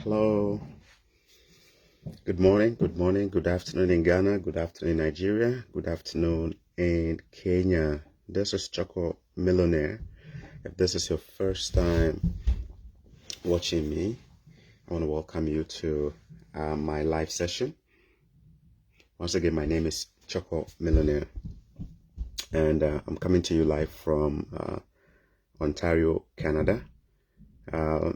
Hello, good morning, good afternoon in Ghana, good afternoon in Nigeria, good afternoon in Kenya. This is Choco Millionaire. If this is your first time watching me, I want to welcome you to my live session. Once again, my name is Choco Millionaire, and I'm coming to you live from Ontario, Canada.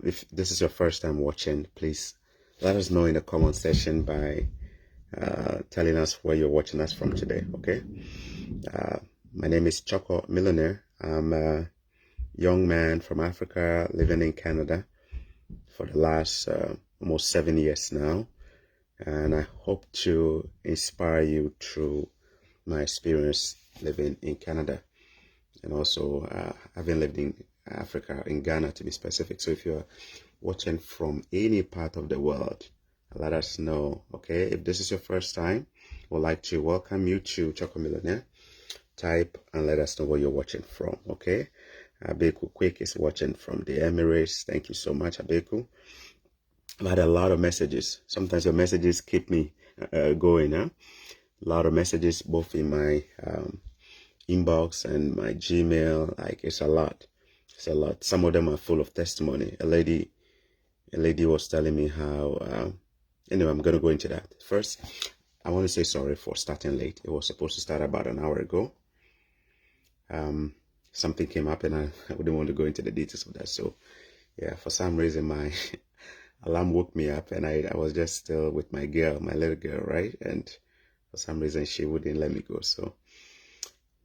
If this is your first time watching, please let us know in the comment section by telling us where you're watching us from today. Okay, my name is Choco Millionaire. I'm a young man from Africa living in Canada for the last almost 7 years now, and I hope to inspire you through my experience living in Canada and also having lived in Africa, in Ghana to be specific. So if you're watching from any part of the world, let us know. Okay, if this is your first time, we'd like to welcome you to Choco Millionaire. Type and let us know where you're watching from. Okay, Abeku Quick is watching from the Emirates. Thank you so much, Abeku. I've had a lot of messages. Sometimes your messages keep me going. A lot of messages both in my inbox and my Gmail. Like, it's a lot. It's a lot. Some of them are full of testimony. A lady was telling me how anyway, I'm gonna go into that. First, I want to say sorry for starting late. It was supposed to start about an hour ago. Something came up and I wouldn't want to go into the details of that. So yeah, for some reason my alarm woke me up and I was just still with my girl, my little girl, right? And for some reason she wouldn't let me go. So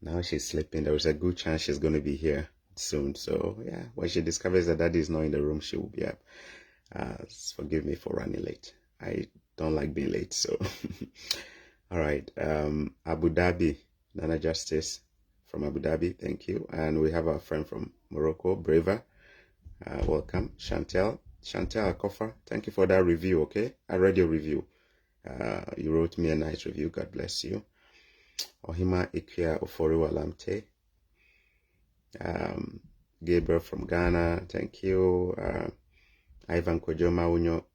now she's sleeping. There was a good chance she's going to be here soon. So yeah, when she discovers that daddy is not in the room, she will be up. Forgive me for running late. I don't like being late. So all right, Abu Dhabi, Nana Justice from Abu Dhabi, thank you. And we have our friend from Morocco, Braver. Welcome. Chantel Akofa, thank you for that review. Okay, I read your review. You wrote me a nice review. God bless you. Ohima Ikia Oforiwalamte. Gabriel from Ghana, thank you. Ivan Kojoma Unyo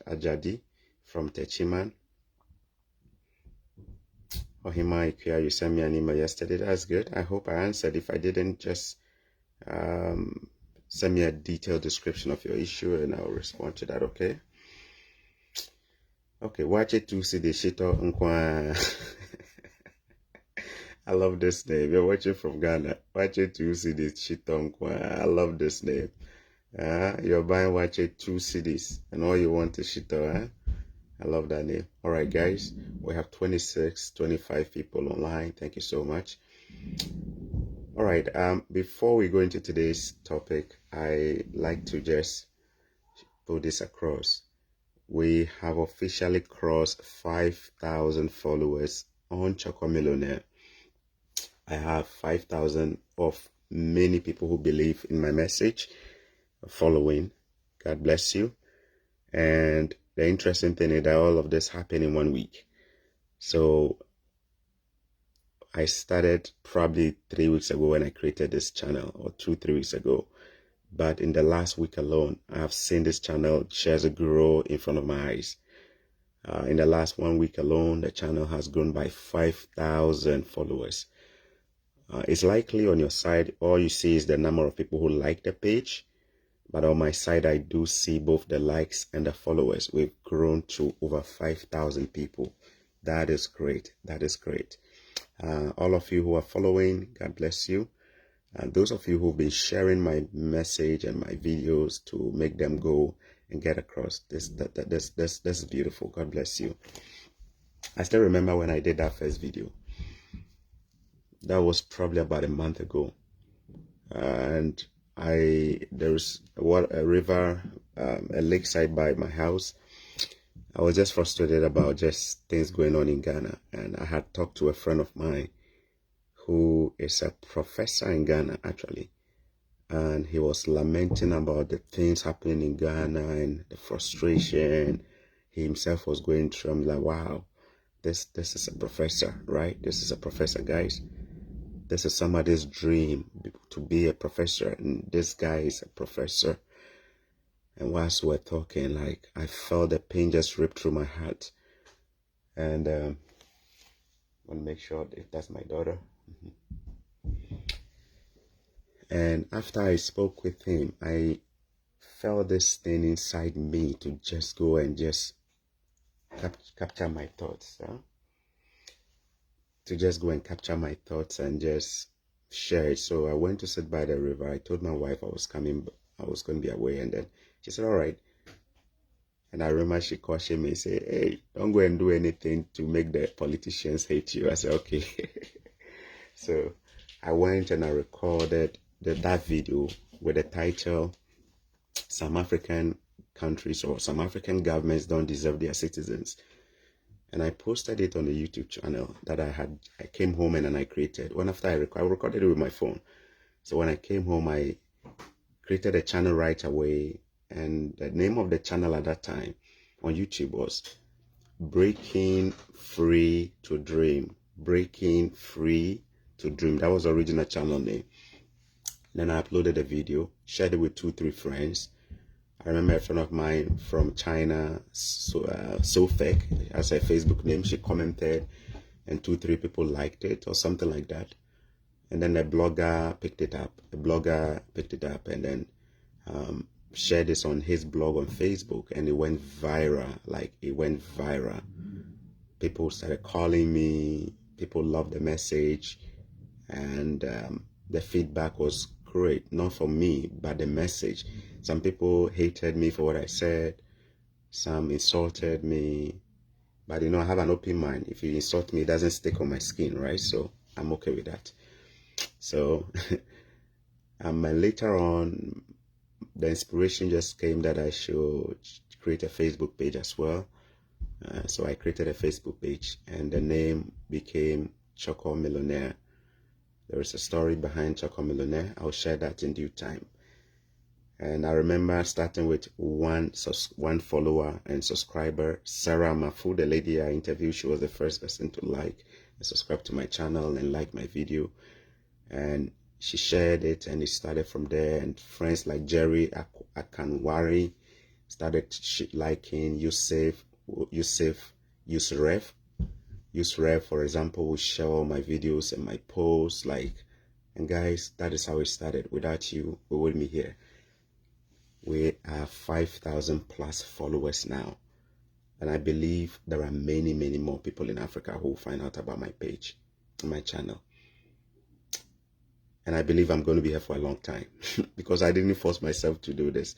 Ajadi from Techiman. Ohima Ikia, you sent me an email yesterday. That's good. I hope I answered. If I didn't, just send me a detailed description of your issue and I'll respond to that. Okay. Okay. Watch it to see the Shito Nkwa. I love this name. You're watching from Ghana. Watch it to see the Shito Nkwa. I love this name. You're buying Watch it 2 CDs and all you want is Shito. I love that name. All right, guys. We have 25 people online. Thank you so much. All right, before we go into today's topic, I like to just put this across. We have officially crossed 5,000 followers on Choco Millionaire. I have 5,000 of many people who believe in my message following. God bless you. And the interesting thing is that all of this happened in 1 week. So I started probably 3 weeks ago when I created this channel, or 2-3 weeks ago. But in the last week alone, I have seen this channel just grow in front of my eyes. In the last 1 week alone, the channel has grown by 5,000 followers. It's likely on your side, all you see is the number of people who like the page. But on my side, I do see both the likes and the followers. We've grown to over 5,000 people. That is great. That is great. All of you who are following, God bless you. And those of you who've been sharing my message and my videos to make them go and get across, this is beautiful. God bless you. I still remember when I did that first video. That was probably about a month ago. And there's a river, a lakeside by my house. I was just frustrated about just things going on in Ghana. And I had talked to a friend of mine who is a professor in Ghana, actually. And he was lamenting about the things happening in Ghana and the frustration he himself was going through. I'm like, wow, this is a professor, right? This is a professor, guys. This is somebody's dream to be a professor. And this guy is a professor. And whilst we were talking, like, I felt the pain just rip through my heart. And I want to make sure if that's my daughter. And after I spoke with him, I felt this thing inside me to just go and just capture my thoughts. To just go and capture my thoughts and just share it. So I went to sit by the river. I told my wife I was going to be away, and then she said, all right. And I remember she cautioned me, say, hey, don't go and do anything to make the politicians hate you. I said, okay. So I went and I recorded that video with the title, Some African Countries or Some African Governments Don't Deserve Their Citizens. And I posted it on the YouTube channel that I came home and then I created. When after I recorded it with my phone. So when I came home, I created a channel right away. And the name of the channel at that time on YouTube was Breaking Free to Dream. Breaking Free to Dream. That was the original channel name. Then I uploaded a video, shared it with 2-3 friends. I remember a friend of mine from China, Sofek, as her Facebook name, she commented and 2-3 people liked it or something like that. And then a blogger picked it up. And then shared this on his blog on Facebook, and it went viral. Like, it went viral. People started calling me. People loved the message. And the feedback was great. Not for me, but the message. Some people hated me for what I said. Some insulted me. But, I have an open mind. If you insult me, it doesn't stick on my skin, right? So I'm okay with that. So later on, the inspiration just came that I should create a Facebook page as well. So I created a Facebook page, and the name became Choco Millionaire. There is a story behind Choco Millionaire. I'll share that in due time. And I remember starting with one follower and subscriber, Sarah Mafu, the lady I interviewed. She was the first person to like and subscribe to my channel and like my video. And she shared it, and it started from there. And friends like Jerry Akanwari started liking. Yusuf, Yusref, for example, will share all my videos and my posts. And guys, that is how it started. Without you, we wouldn't be here. We are 5,000 plus followers now. And I believe there are many, many more people in Africa who will find out about my page, my channel. And I believe I'm going to be here for a long time because I didn't force myself to do this.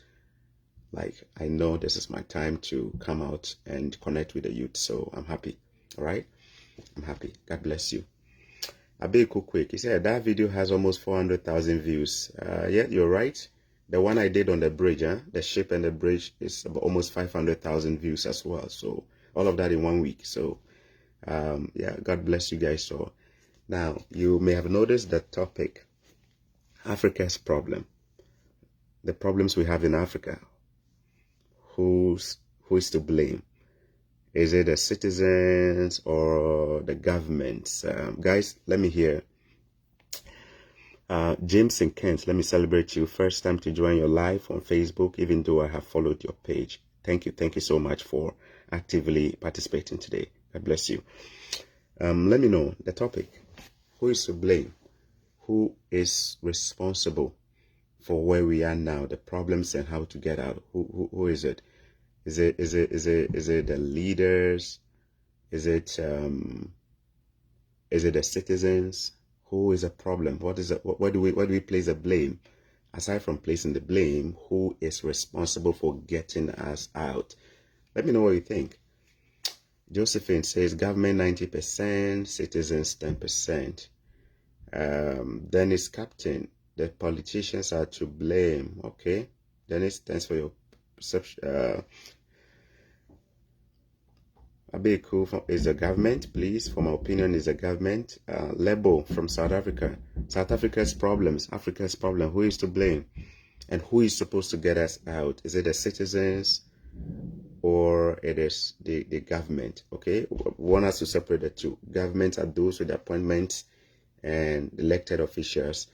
Like, I know this is my time to come out and connect with the youth. So I'm happy. All right. I'm happy. God bless you. Abeku Quick. He said that video has almost 400,000 views. Yeah, you're right. The one I did on the bridge, the ship and the bridge, is about almost 500,000 views as well. So all of that in 1 week. So yeah, God bless you guys. So now you may have noticed the topic, Africa's problem, the problems we have in Africa. Who is to blame? Is it the citizens or the governments? Guys, let me hear. James and Kent, let me celebrate you. First time to join your live on Facebook, even though I have followed your page. Thank you. Thank you so much for actively participating today. God bless you. Let me know the topic. Who is to blame? Who is responsible for where we are now, the problems and how to get out? Who is it? Is it the leaders? Is it the citizens? Who is a problem? Where do we place the blame? Aside from placing the blame, who is responsible for getting us out? Let me know what you think. Josephine says government 90%, citizens 10%. Dennis Captain, the politicians are to blame. Okay, Dennis, thanks for your perception. Abeku is the government, please. For my opinion, is the government. Lebo from South Africa. South Africa's problems, Africa's problem. Who is to blame? And who is supposed to get us out? Is it the citizens or it is the government? Okay, we want us to separate the two. Governments are those with appointments and elected officials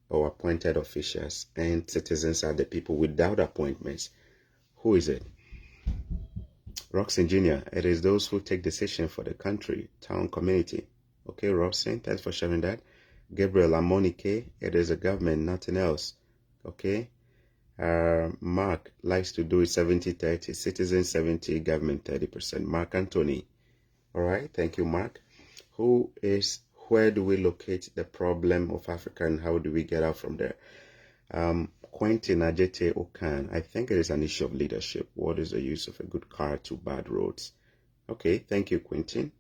or appointed officials, and citizens are the people without appointments Who is it? Roxanne Jr., it is those who take decision for the country, town, community. Okay, Roxanne, thanks for sharing that. Gabriel Amonike, it is the government, nothing else. Okay. Mark likes to do it 70-30, citizen 70, government 30%. Mark Anthony. All right, thank you, Mark. Where do we locate the problem of Africa and how do we get out from there? Quentin Ajete Okan, I think it is an issue of leadership. What is the use of a good car to bad roads? Okay, thank you, Quentin.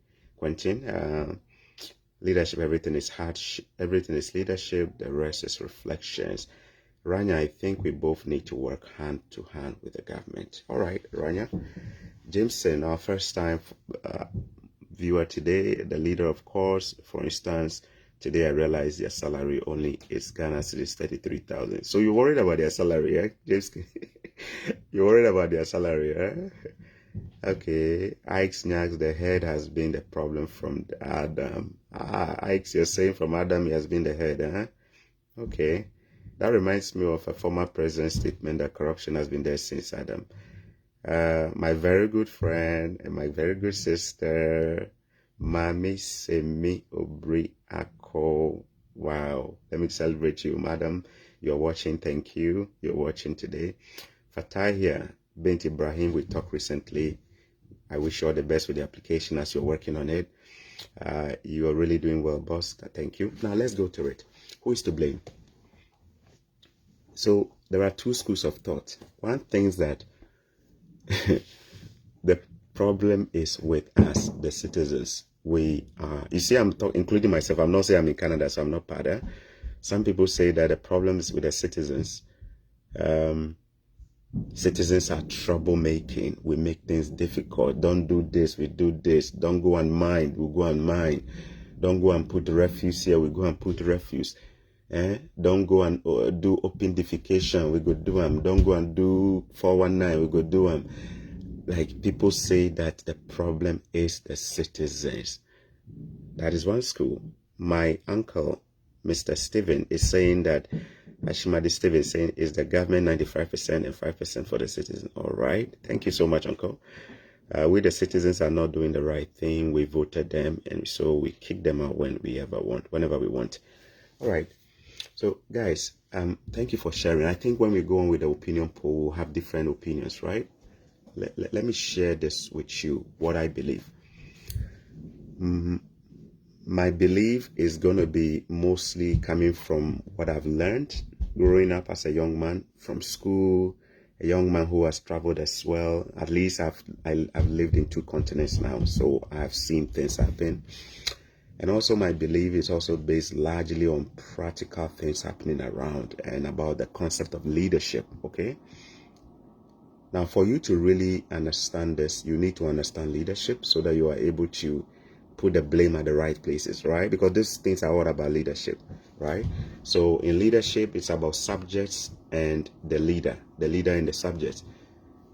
Leadership, everything is hardship, everything is leadership, the rest is reflections. Rania, I think we both need to work hand to hand with the government. All right, Rania. Jameson, our first time viewer today, the leader, of course. For instance, today I realized their salary only is Ghana cedis 33,000. So you're worried about their salary, eh? James, you're worried about their salary, eh? Okay, Ike's Snacks, the head has been the problem from Adam. Ike's, you're saying from Adam he has been the head, huh? Okay. That reminds me of a former president's statement that corruption has been there since Adam. My very good friend and my very good sister, Mami Semi Obri Ako. Wow. Let me celebrate you, madam. You're watching. Thank you. You're watching today. Fatah here. Bint Ibrahim, we talked recently. I wish you all the best with the application as you're working on it. You are really doing well, boss. Thank you. Now let's go to it. Who is to blame? So there are two schools of thought. One thinks that the problem is with us, the citizens. We are, you see, I'm including myself. I'm not saying I'm in Canada, so I'm not part of. Some people say that the problem is with the citizens. Citizens are troublemaking. We make things difficult. Don't do this, we do this. Don't go and mine, we go and mine. Don't go and put refuse here, we go and put refuse. Don't go and do open defecation, we go do them. Don't go and do 419, we go do them. Like, people say that the problem is the citizens. That is one school. My uncle, Mr. Steven, is saying that Ashimadi Steven is saying is the government 95% and 5% for the citizen. All right. Thank you so much, uncle. We the citizens are not doing the right thing. We voted them, and so we kick them out whenever we want. All right. So, guys, thank you for sharing. I think when we go on with the opinion poll, we'll have different opinions, right? Let me share this with you, what I believe. My belief is going to be mostly coming from what I've learned growing up as a young man from school, a young man who has traveled as well. At least I've lived in 2 continents now, so I've seen things happen. And also my belief is also based largely on practical things happening around and about the concept of leadership, okay? Now, for you to really understand this, you need to understand leadership so that you are able to put the blame at the right places, right? Because these things are all about leadership, right? So in leadership, it's about subjects and the leader and the subject.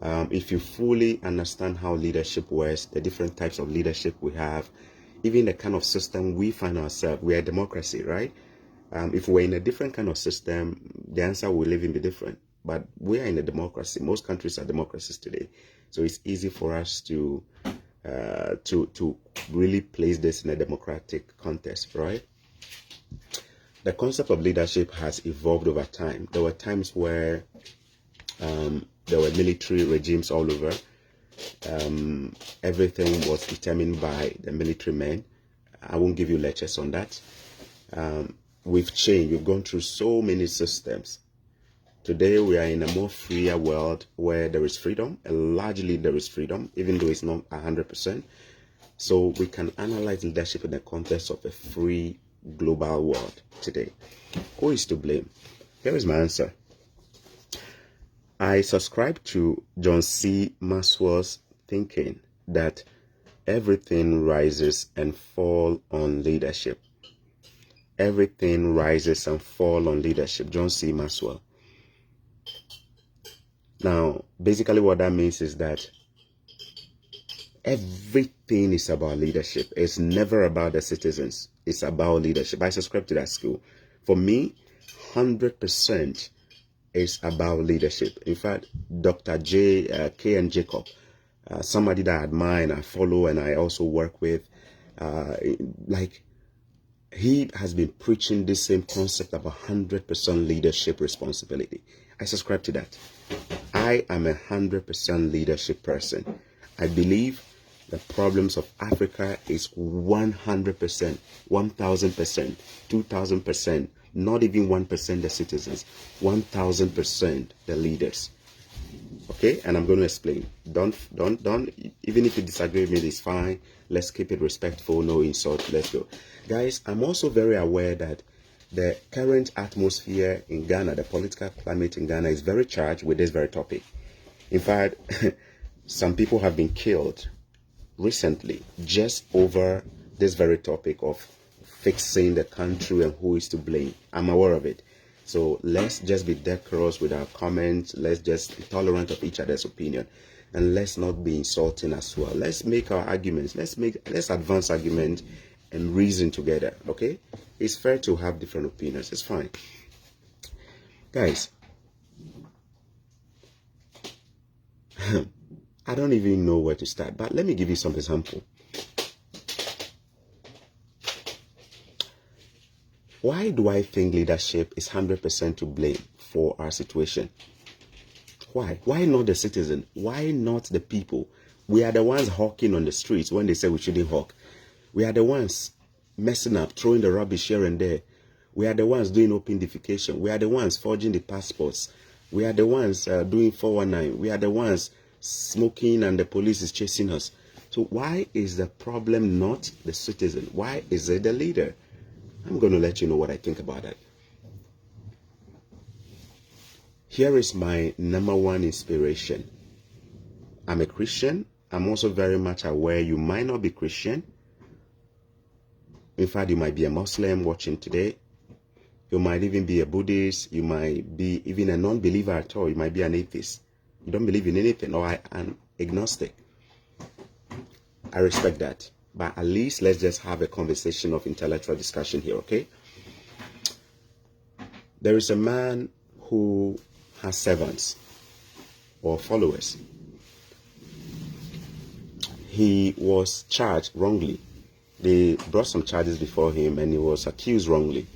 If you fully understand how leadership works, the different types of leadership we have, even the kind of system we find ourselves, we are a democracy, right? If we're in a different kind of system, the answer will even be different. But we are in a democracy. Most countries are democracies today. So it's easy for us to really place this in a democratic context, right? The concept of leadership has evolved over time. There were times where there were military regimes all over. Everything was determined by the military men. I won't give you lectures on that. We've changed. We've gone through so many systems. Today, we are in a more freer world where there is freedom, and largely there is freedom, even though it's not 100%. So we can analyze leadership in the context of a free global world today. Who is to blame? Here is my answer. I subscribe to John C. Maxwell's thinking that everything rises and falls on leadership. Everything rises and falls on leadership. John C. Maxwell. Now, basically what that means is that everything is about leadership. It's never about the citizens. It's about leadership. I subscribe to that school. For me, 100% is about leadership. In fact, Dr. K. and Jacob, somebody that I admire and I follow and I also work with, like, he has been preaching this same concept of 100% leadership responsibility. I subscribe to that. I am 100% leadership person. I believe the problems of Africa is 100%, 1000%, 2000%, not even 1% the citizens, 1000% the leaders. Okay, and I'm going to explain. Don't, even if you disagree with me, it's fine. Let's keep it respectful, no insult. Let's go. Guys, I'm also very aware that the current atmosphere in Ghana, the political climate in Ghana is very charged with this very topic. In fact, some people have been killed recently just over this very topic of fixing the country and who is to blame. I'm aware of it. So let's just be decorous with our comments. Let's just be tolerant of each other's opinion. And let's not be insulting as well. Let's make our arguments. Let's advance arguments and reason together. Okay? It's fair to have different opinions. It's fine. Guys, I don't even know where to start, but let me give you some example. Why do I think leadership is 100% to blame for our situation? Why? Why not the citizen? Why not the people? We are the ones hawking on the streets when they say we shouldn't hawk. We are the ones messing up, throwing the rubbish here and there. We are the ones doing open defecation. We are the ones forging the passports. We are the ones doing 419. We are the ones smoking and the police is chasing us. So why is the problem not the citizen? Why is it the leader? I'm going to let you know what I think about that. Here is my number one inspiration. I'm a Christian. I'm also very much aware you might not be Christian. In fact, you might be a Muslim watching today. You might even be a Buddhist. You might be even a non-believer at all. You might be an atheist. You don't believe in anything, or an agnostic. I respect that. But at least let's just have a conversation of intellectual discussion here, okay? There is a man who has servants or followers. He was charged wrongly. They brought some charges before him and he was accused wrongly.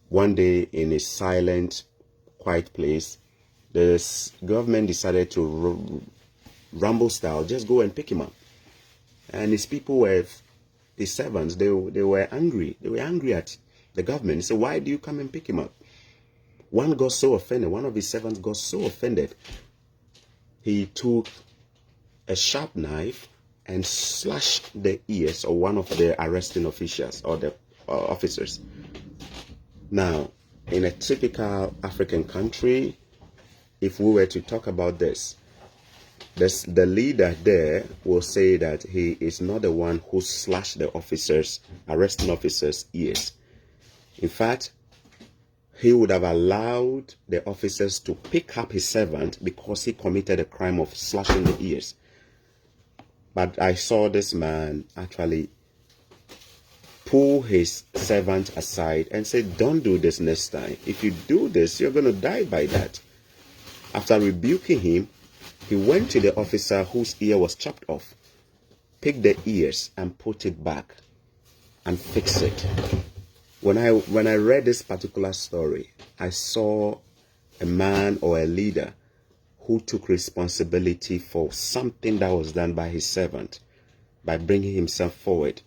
One day in a silent, quiet place, the government decided to rumble style, just go and pick him up. And his people were, his servants, they were angry. They were angry at the government. They said, why do you come and pick him up? One got so offended. One of his servants got so offended. He took a sharp knife and slashed the ears of one of the arresting officials or the officers. Now, in a typical African country, if we were to talk about this, the leader there will say that he is not the one who slashed the arresting officers' ears. In fact, he would have allowed the officers to pick up his servant because he committed a crime of slashing the ears. But I saw this man actually pull his servant aside and say, don't do this next time. If you do this, you're going to die by that. After rebuking him, he went to the officer whose ear was chopped off, picked the ears and put it back and fixed it. When I read this particular story, I saw a man or a leader who took responsibility for something that was done by his servant by bringing himself forward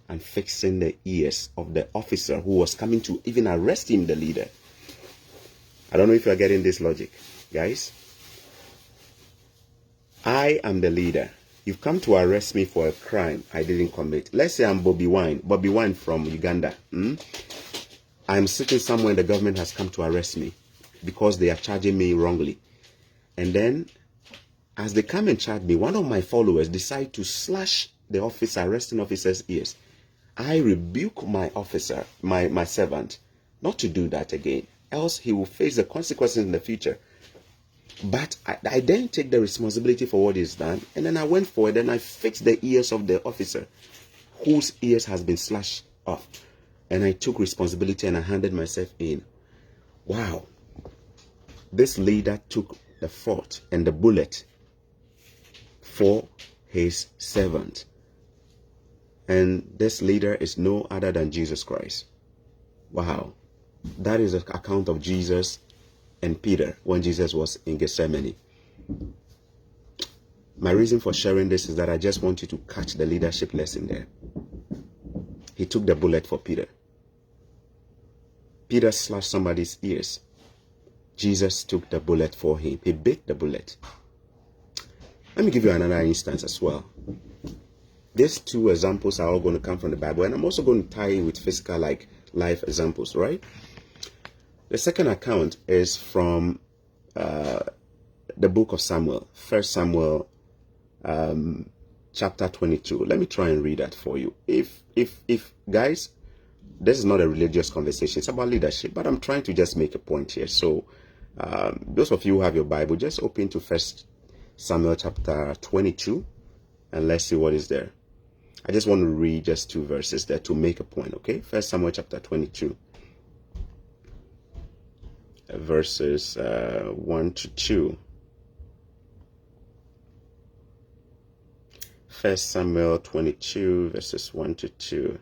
and fixing the ears of the officer who was coming to even arrest him, the leader. I don't know if you're getting this logic, guys. I am the leader. You've come to arrest me for a crime I didn't commit. Let's say I'm Bobby Wine from Uganda. I'm sitting somewhere and the government has come to arrest me because they are charging me wrongly. And then, as they come and charge me, one of my followers decide to slash the arresting officer's ears. I rebuke my officer, my servant, not to do that again. Else he will face the consequences in the future. But I then take the responsibility for what is done, and then I went forward and I fixed the ears of the officer whose ears has been slashed off. And I took responsibility and I handed myself in. Wow. This leader took the fort and the bullet for his servant. And this leader is no other than Jesus Christ. Wow. That is the account of Jesus and Peter when Jesus was in Gethsemane. My reason for sharing this is that I just want you to catch the leadership lesson there. He took the bullet for Peter. Peter slashed somebody's ears. Jesus took the bullet for him. He bit the bullet. Let me give you another instance as well. These two examples are all going to come from the Bible, and I'm also going to tie in with physical, like life examples, right? The second account is from the book of Samuel, 1 Samuel chapter 22. Let me try and read that for you. If guys, this is not a religious conversation, it's about leadership, but I'm trying to just make a point here. So those of you who have your Bible, just open to 1 Samuel chapter 22 and let's see what is there. I just want to read just two verses there to make a point, okay? 1 Samuel chapter 22, verses 1 to 2. 1 Samuel 22, verses 1 to 2.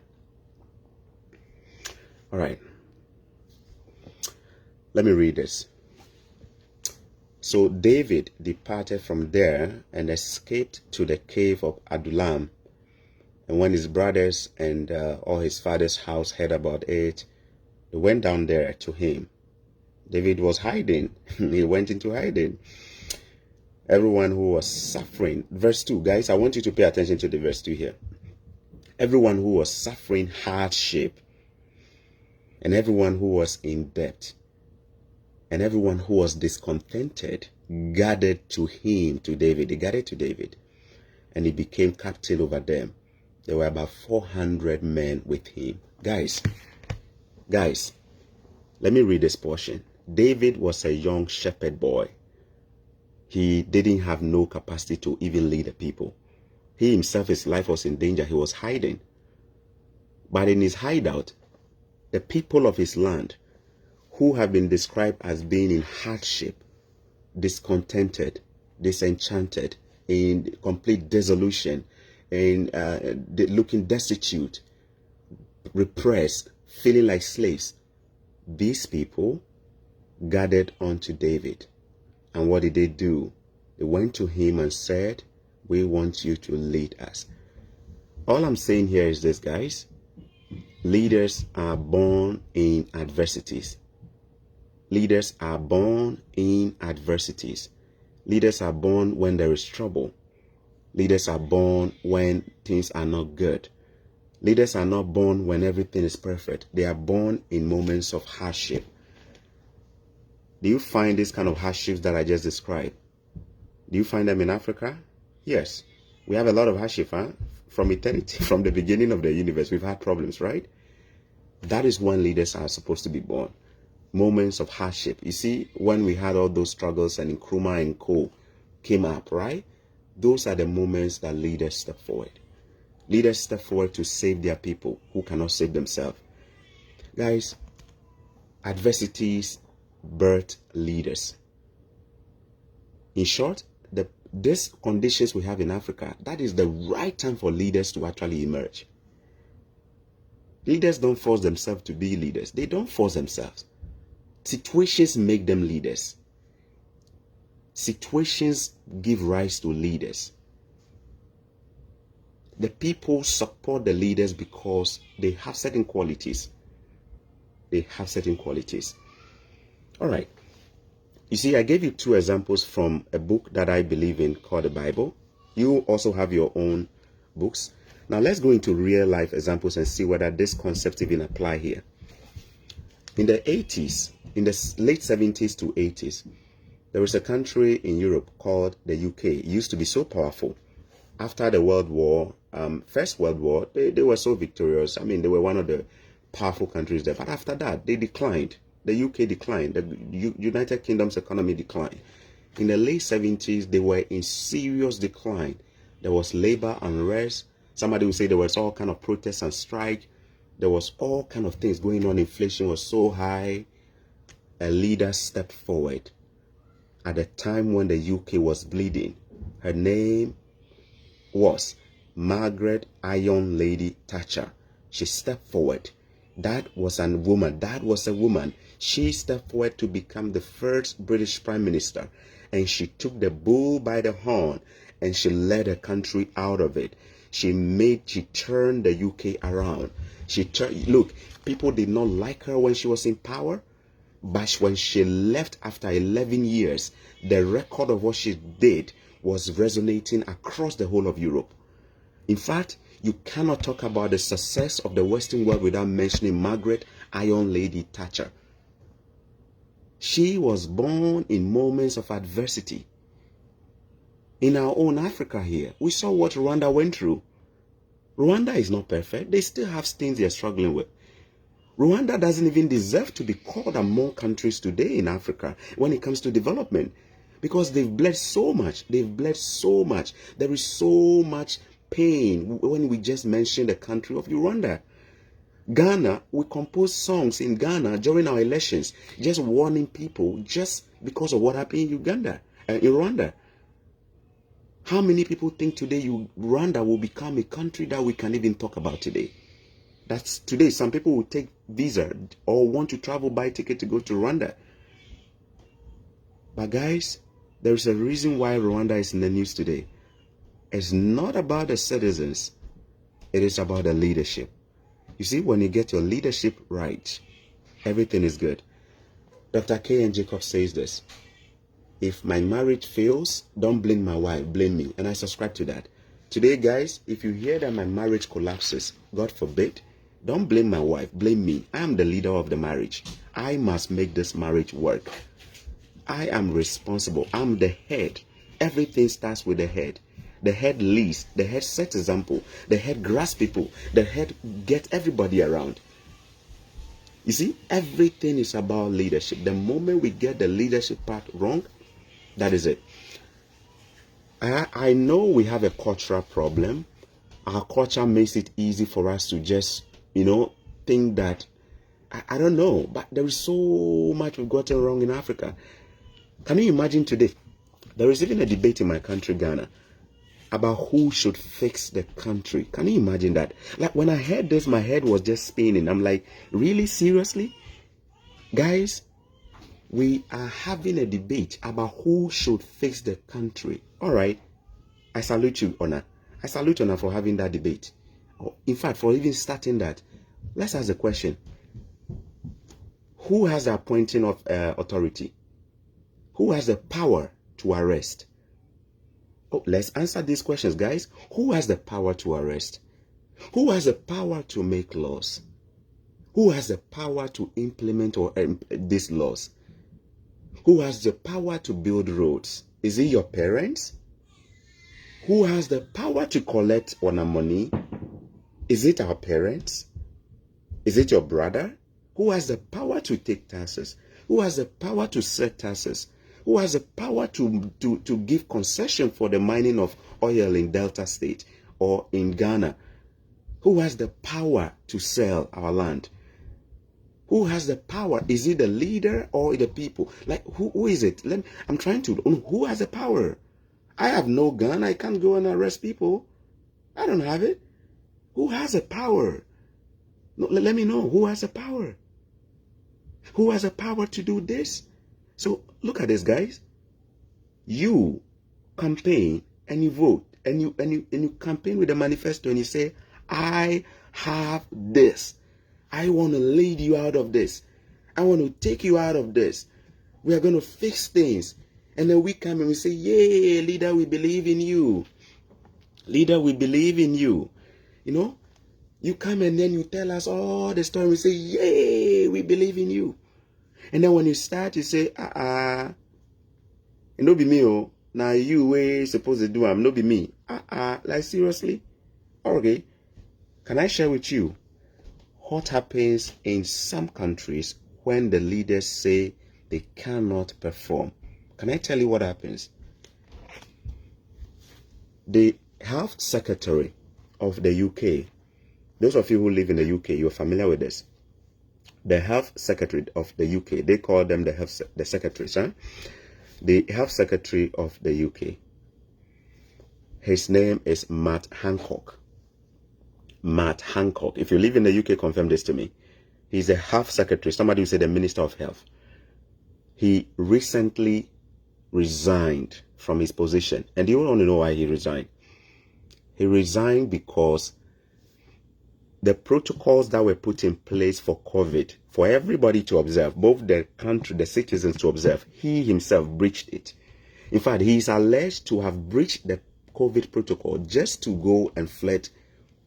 All right. Let me read this. So David departed from there and escaped to the cave of Adullam. And when his brothers and all his father's house heard about it, they went down there to him. David was hiding. He went into hiding. Everyone who was suffering. Verse 2, guys, I want you to pay attention to the verse 2 here. Everyone who was suffering hardship, and everyone who was in debt, and everyone who was discontented gathered to him, to David. They gathered to David, and he became captain over them. There were about 400 men with him. Guys, let me read this portion. David was a young shepherd boy. He didn't have no capacity to even lead the people. He himself, his life was in danger. He was hiding. But in his hideout, the people of his land, who have been described as being in hardship, discontented, disenchanted, in complete dissolution, and looking destitute, repressed, feeling like slaves, these people gathered unto David. And what did they do? They went to him and said, we want you to lead us. All I'm saying here is this, guys. Leaders are born in adversities. Leaders are born in adversities. Leaders are born when there is trouble. Leaders are born when things are not good. Leaders are not born when everything is perfect. They are born in moments of hardship. Do you find this kind of hardships that I just described? Do you find them in Africa? Yes. We have a lot of hardship, huh? From eternity, from the beginning of the universe, we've had problems, right? That is when leaders are supposed to be born. Moments of hardship. You see, when we had all those struggles and Nkrumah and Co. came up, right? Those are the moments that leaders step forward. Leaders step forward to save their people who cannot save themselves. Guys, adversities birth leaders. In short, these conditions we have in Africa, that is the right time for leaders to actually emerge. Leaders don't force themselves to be leaders. They don't force themselves. Situations make them leaders. Situations give rise to leaders. The people support the leaders because they have certain qualities. They have certain qualities. All right. You see, I gave you two examples from a book that I believe in called the Bible. You also have your own books. Now let's go into real life examples and see whether this concept even apply here. In the 80s, in the late 70s to 80s, there was a country in Europe called the UK. It used to be so powerful. After the World War, First World War, they were so victorious. I mean, they were one of the powerful countries there. But after that, they declined. The UK declined. The United Kingdom's economy declined. In the late 70s, they were in serious decline. There was labor unrest. Somebody would say there was all kind of protests and strike. There was all kind of things going on. Inflation was so high. A leader stepped forward at the time when the UK was bleeding. Her name was Margaret Iron Lady Thatcher. She stepped forward. That was a woman. That was a woman. She stepped forward to become the first British Prime Minister. And she took the bull by the horn and she led the country out of it. She turned the UK around. Look, people did not like her when she was in power. But when she left after 11 years, the record of what she did was resonating across the whole of Europe. In fact, you cannot talk about the success of the Western world without mentioning Margaret Iron Lady Thatcher. She was born in moments of adversity. In our own Africa here, we saw what Rwanda went through. Rwanda is not perfect. They still have things they're struggling with. Rwanda doesn't even deserve to be called among countries today in Africa when it comes to development, because they've bled so much. They've bled so much. There is so much pain when we just mention the country of Rwanda. Ghana, we compose songs in Ghana during our elections, just warning people just because of what happened in Rwanda. How many people think today Rwanda will become a country that we can even talk about today? That's today. Some people will take visa or want to travel by ticket to go to Rwanda. But guys, there is a reason why Rwanda is in the news today. It's not about the citizens. It is about the leadership. You see, when you get your leadership right, everything is good. Dr. K. and Jacob says this: if my marriage fails, don't blame my wife, blame me. And I subscribe to that. Today, guys, if you hear that my marriage collapses, God forbid, don't blame my wife, blame me. I am the leader of the marriage. I must make this marriage work. I am responsible. I'm the head. Everything starts with the head. The head leads. The head sets example. The head grasps people. The head gets everybody around. You see, everything is about leadership. The moment we get the leadership part wrong, that is it. I know we have a cultural problem. Our culture makes it easy for us to just, think that, I don't know, but there is so much we've gotten wrong in Africa. Can you imagine today? There is even a debate in my country, Ghana, about who should fix the country. Can you imagine that? Like when I heard this, my head was just spinning. I'm like, really? Seriously? Guys, we are having a debate about who should fix the country. All right. I salute you, Honor. I salute Honor for having that debate. In fact, for even starting that. Let's ask the question. Who has the appointing of authority? Who has the power to arrest? Let's answer these questions, guys. Who has the power to arrest? Who has the power to make laws? Who has the power to implement these laws? Who has the power to build roads? Is it your parents? Who has the power to collect on our money? Is it our parents? Is it your brother? Who has the power to take taxes? Who has the power to set taxes? Who has the power to give concession for the mining of oil in Delta State or in Ghana? Who has the power to sell our land? Who has the power? Is it the leader or the people? Like, who is it? I'm trying to, who has the power? I have no gun. I can't go and arrest people. I don't have it. Who has the power? No, let me know. Who has the power? Who has the power to do this? So look at this, guys. You campaign and you vote and you campaign with a manifesto and you say, I have this. I want to lead you out of this. I want to take you out of this. We are going to fix things. And then we come and we say, yay, leader, we believe in you. Leader, we believe in you. You come and then you tell us all the story. We say, yay, we believe in you. And then when you start, you say, it no be me, oh. Now you way supposed to do, no be me. Like seriously? Okay. Can I share with you what happens in some countries when the leaders say they cannot perform? Can I tell you what happens? The health secretary of the UK, those of you who live in the UK, you're familiar with this. The health secretary of the UK, they call them the secretaries. Huh? The health secretary of the UK, his name is Matt Hancock. Matt Hancock. If you live in the UK, confirm this to me. He's a health secretary. Somebody will say the Minister of Health. He recently resigned from his position. And you want to know why he resigned? He resigned because the protocols that were put in place for COVID, for everybody to observe, both the country, the citizens to observe, he himself breached it. In fact, he is alleged to have breached the COVID protocol just to go and flirt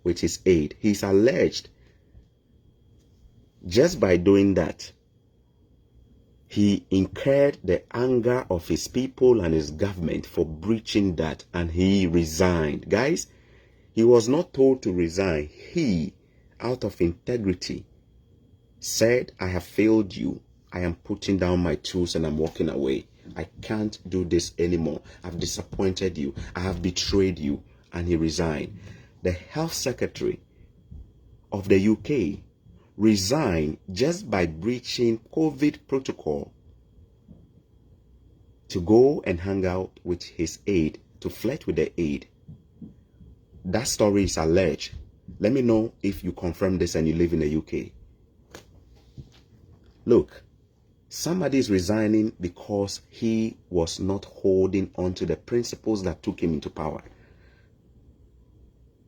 with his aide. He's alleged just by doing that, he incurred the anger of his people and his government for breaching that, and he resigned. Guys, he was not told to resign. He, out of integrity, said, I have failed you. I am putting down my tools and I'm walking away. I can't do this anymore. I've disappointed you. I have betrayed you. And he resigned. The health secretary of the UK resigned just by breaching COVID protocol to go and hang out with his aide, to flirt with the aide. That story is alleged. Let me know if you confirm this and you live in the UK. Look, somebody is resigning because he was not holding on to the principles that took him into power.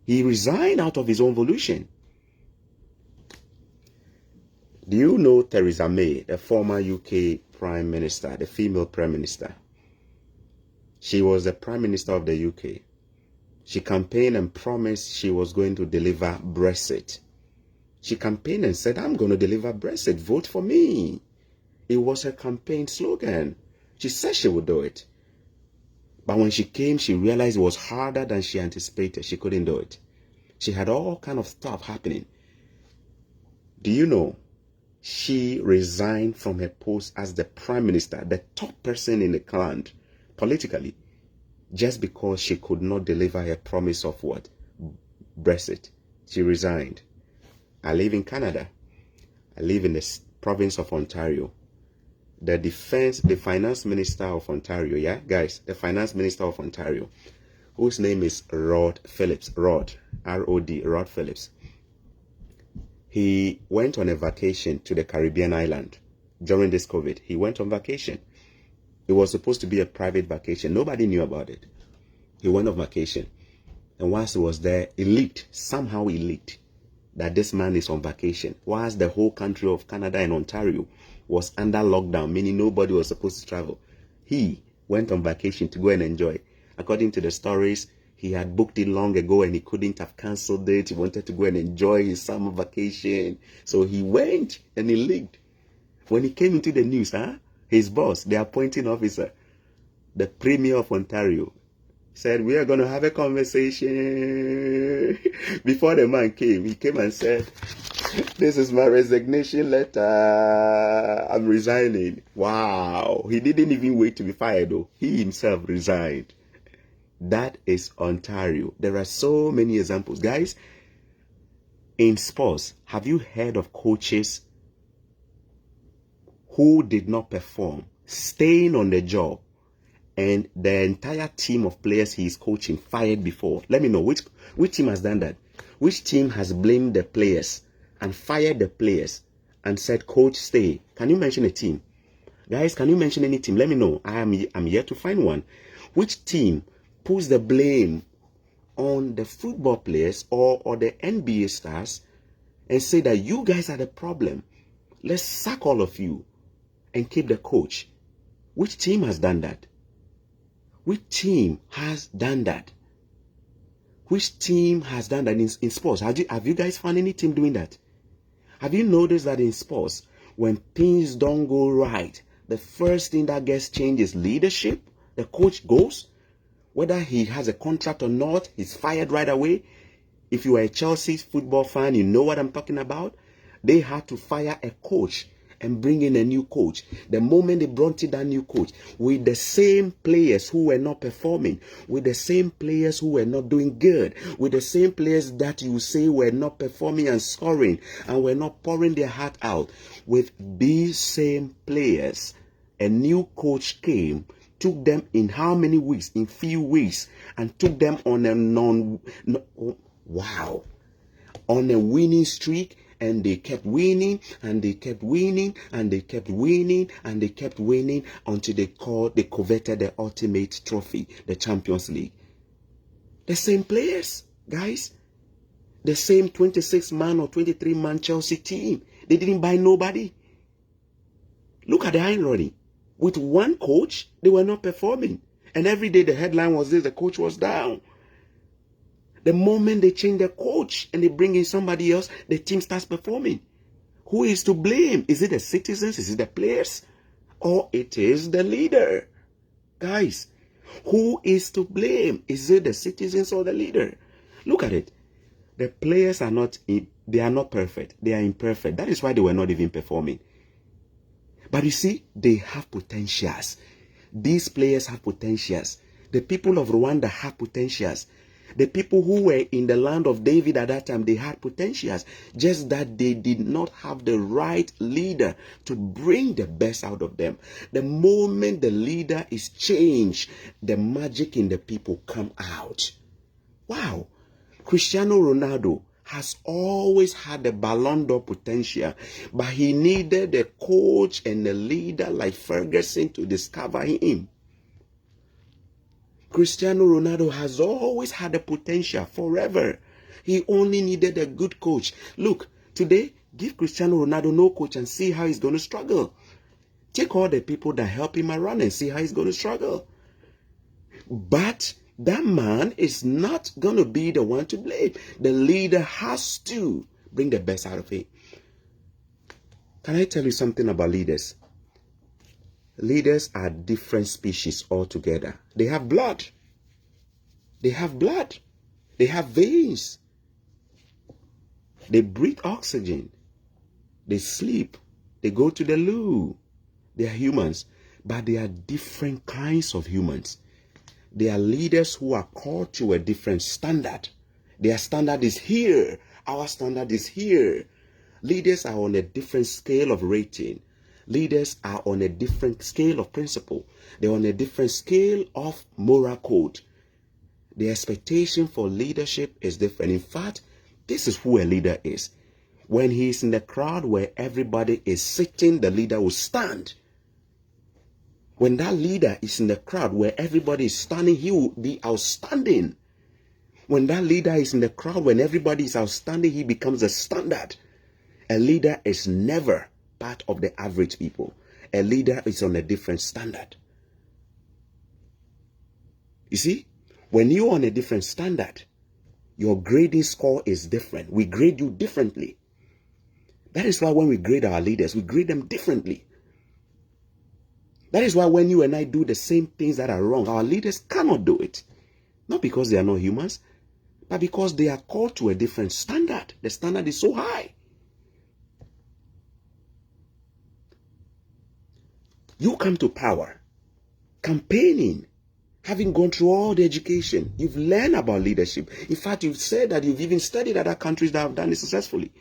He resigned out of his own volition. Do you know Theresa May, the former UK Prime Minister, the female Prime Minister? She was the Prime Minister of the UK. She campaigned and promised she was going to deliver Brexit. She campaigned and said, I'm going to deliver Brexit. Vote for me. It was her campaign slogan. She said she would do it. But when she came, she realized it was harder than she anticipated. She couldn't do it. She had all kind of stuff happening. Do you know? She resigned from her post as the Prime Minister, the top person in the land, politically, just because she could not deliver her promise of what? Brexit. She resigned. I live in Canada. I live in the province of Ontario. The finance minister of Ontario, yeah, guys, the finance minister of Ontario, whose name is Rod Phillips, R-O-D, Rod Phillips. He went on a vacation to the Caribbean island during this COVID. He went on vacation. It was supposed to be a private vacation. Nobody knew about it. He went on vacation. And whilst he was there, it leaked. Somehow it leaked that this man is on vacation. Whilst the whole country of Canada and Ontario was under lockdown, meaning nobody was supposed to travel. He went on vacation to go and enjoy. According to the stories, he had booked it long ago and he couldn't have cancelled it. He wanted to go and enjoy his summer vacation. So he went and he leaked. When he came into the news, his boss, the appointing officer, the Premier of Ontario, said, we are going to have a conversation. Before the man came, he came and said, this is my resignation letter. I'm resigning. Wow. He didn't even wait to be fired though. He himself resigned. That is Ontario. There are so many examples. Guys, in sports, have you heard of coaches who did not perform, staying on the job, and the entire team of players he is coaching fired before? Let me know, which team has done that? Which team has blamed the players and fired the players and said, coach, stay? Can you mention a team? Guys, can you mention any team? Let me know. I'm yet to find one. Which team puts the blame on the football players or the NBA stars and say that you guys are the problem? Let's sack all of you and keep the coach. Which team has done that? Which team has done that? Which team has done that in sports? Have you guys found any team doing that? Have you noticed that in sports, when things don't go right, the first thing that gets changed is leadership? The coach goes. Whether he has a contract or not, he's fired right away. If you are a Chelsea football fan, you know what I'm talking about. They had to fire a coach and bring in a new coach. The moment they brought in that new coach, with the same players who were not performing, with the same players who were not doing good, with the same players that you say were not performing and scoring and were not pouring their heart out, with these same players, a new coach came took them in how many weeks? In few weeks, and took them on a on a winning streak, and they kept winning, and they kept winning, and they kept winning, and they kept winning until they coveted the ultimate trophy, the Champions League. The same players, guys. The same 26-man or 23-man Chelsea team. They didn't buy nobody. Look at the irony. With one coach, they were not performing. And every day the headline was this: the coach was down. The moment they change the coach and they bring in somebody else, the team starts performing. Who is to blame? Is it the citizens? Is it the players? Or it is the leader? Guys, who is to blame? Is it the citizens or the leader? Look at it. The players are not perfect. They are imperfect. That is why they were not even performing. But you see, they have potentials. These players have potentials. The people of Rwanda have potentials. The people who were in the land of David at that time, they had potentials. Just that they did not have the right leader to bring the best out of them. The moment the leader is changed, the magic in the people come out. Wow. Cristiano Ronaldo has always had the Ballon d'Or potential, but he needed a coach and a leader like Ferguson to discover him. Cristiano Ronaldo has always had the potential forever. He only needed a good coach. Look, today, give Cristiano Ronaldo no coach and see how he's going to struggle. Take all the people that help him around and see how he's going to struggle. But that man is not going to be the one to blame. The leader has to bring the best out of him. Can I tell you something about leaders? Leaders are different species altogether. They have blood. They have blood. They have veins. They breathe oxygen. They sleep. They go to the loo. They are humans, but they are different kinds of humans. They are leaders who are called to a different standard. Their standard is here. Our standard is here. Leaders are on a different scale of rating. Leaders are on a different scale of principle. They're on a different scale of moral code. The expectation for leadership is different. In fact, this is who a leader is. When he is in the crowd where everybody is sitting, the leader will stand. When that leader is in the crowd where everybody is standing, he will be outstanding. When that leader is in the crowd, when everybody is outstanding, he becomes a standard. A leader is never part of the average people. A leader is on a different standard. You see, when you're on a different standard, your grading score is different. We grade you differently. That is why when we grade our leaders, we grade them differently. That is why when you and I do the same things that are wrong, our leaders cannot do it. Not because they are not humans, but because they are called to a different standard. The standard is so high. You come to power, campaigning, having gone through all the education. You've learned about leadership. In fact, you've said that you've even studied other countries that have done it successfully.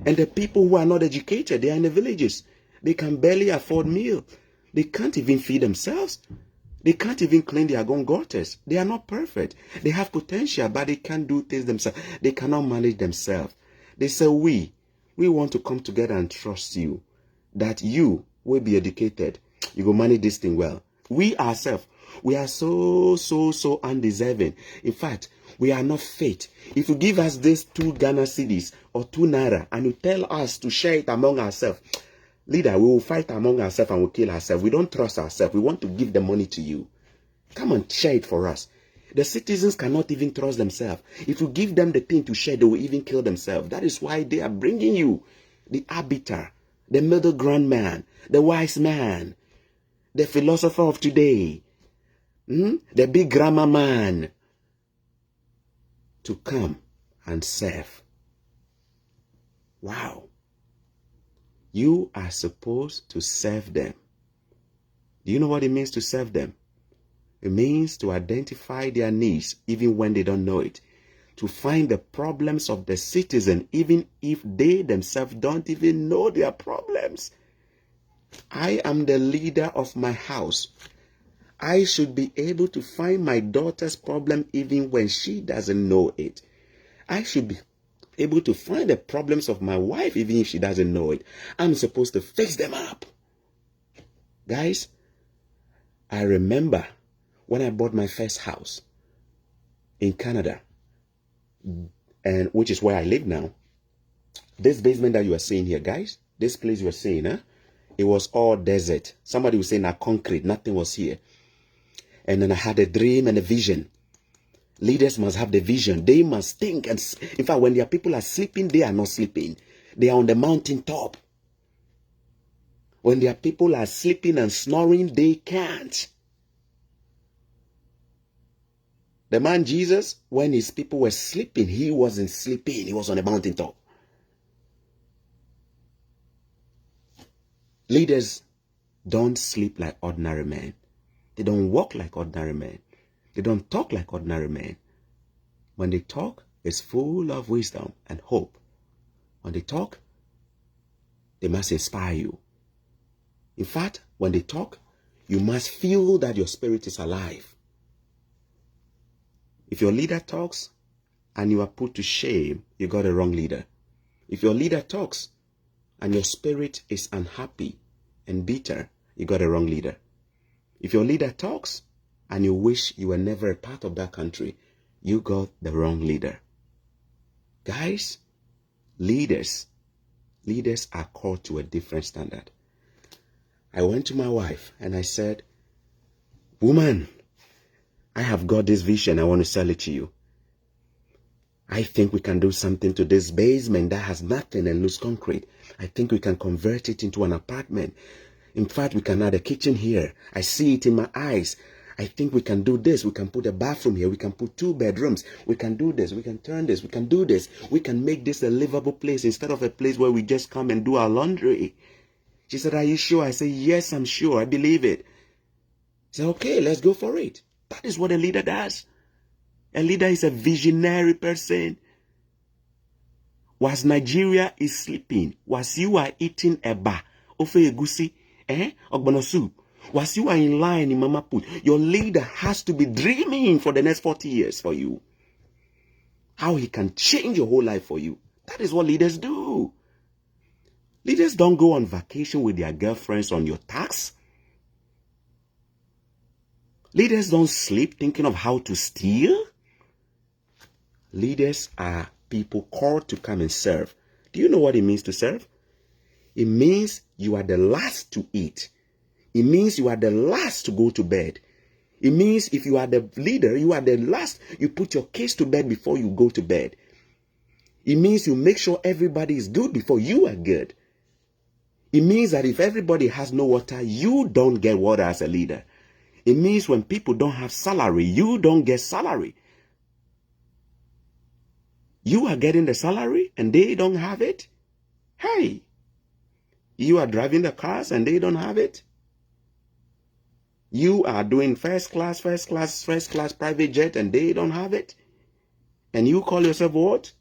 And the people who are not educated, they are in the villages. They can barely afford meal. They can't even feed themselves. They can't even clean their own gutters. They are not perfect. They have potential, but they can't do things themselves. They cannot manage themselves. They say, we want to come together and trust you, that you will be educated. You will manage this thing well. We ourselves, we are so undeserving. In fact, we are not fit. If you give us these 2 Ghana cedis or 2 naira and you tell us to share it among ourselves, leader, we will fight among ourselves and we'll kill ourselves. We don't trust ourselves. We want to give the money to you. Come and share it for us. The citizens cannot even trust themselves. If you give them the thing to share, they will even kill themselves. That is why they are bringing you the arbiter, the middle ground man, the wise man, the philosopher of today, the big grammar man, to come and serve. Wow. You are supposed to serve them. Do you know what it means to serve them? It means to identify their needs even when they don't know it. To find the problems of the citizen even if they themselves don't even know their problems. I am the leader of my house. I should be able to find my daughter's problem even when she doesn't know it. I should be able to find the problems of my wife even if she doesn't know it. I'm supposed to fix them up. Guys, I remember when I bought my first house in Canada, and which is where I live now. This basement that you are seeing here, guys, this place you are seeing, it was all desert. Somebody was saying that concrete, nothing was here. And then I had a dream and a vision. Leaders must have the vision. They must think. And in fact, when their people are sleeping, they are not sleeping. They are on the mountain top. When their people are sleeping and snoring, they can't. The man Jesus, when his people were sleeping, he wasn't sleeping. He was on the mountain top. Leaders don't sleep like ordinary men. They don't walk like ordinary men. They don't talk like ordinary men. When they talk, it's full of wisdom and hope. When they talk, they must inspire you. In fact, when they talk, you must feel that your spirit is alive. If your leader talks and you are put to shame, you got a wrong leader. If your leader talks and your spirit is unhappy and bitter, you got a wrong leader. If your leader talks and you wish you were never a part of that country, you got the wrong leader. Guys, leaders are called to a different standard. I went to my wife and I said, woman, I have got this vision. I want to sell it to you. I think we can do something to this basement that has nothing and loose concrete. I think we can convert it into an apartment. In fact, we can add a kitchen here. I see it in my eyes. I think we can do this. We can put a bathroom here. We can put 2 bedrooms. We can do this. We can turn this. We can do this. We can make this a livable place instead of a place where we just come and do our laundry. She said, are you sure? I said, yes, I'm sure. I believe it. She said, okay, let's go for it. That is what a leader does. A leader is a visionary person. Was Nigeria is sleeping, was you are eating eba, ofe egusi, ogbono soup, was you are in line in Mama Put, your leader has to be dreaming for the next 40 years for you. How he can change your whole life for you. That is what leaders do. Leaders don't go on vacation with their girlfriends on your tax. Leaders don't sleep thinking of how to steal. Leaders are people called to come and serve. Do you know what it means to serve? It means you are the last to eat. It means you are the last to go to bed. It means if you are the leader, you are the last. You put your kids to bed before you go to bed. It means you make sure everybody is good before you are good. It means that if everybody has no water, you don't get water as a leader. It means when people don't have salary, you don't get salary. You are getting the salary and they don't have it. Hey, you are driving the cars and they don't have it. You are doing first class private jet and they don't have it. And you call yourself what?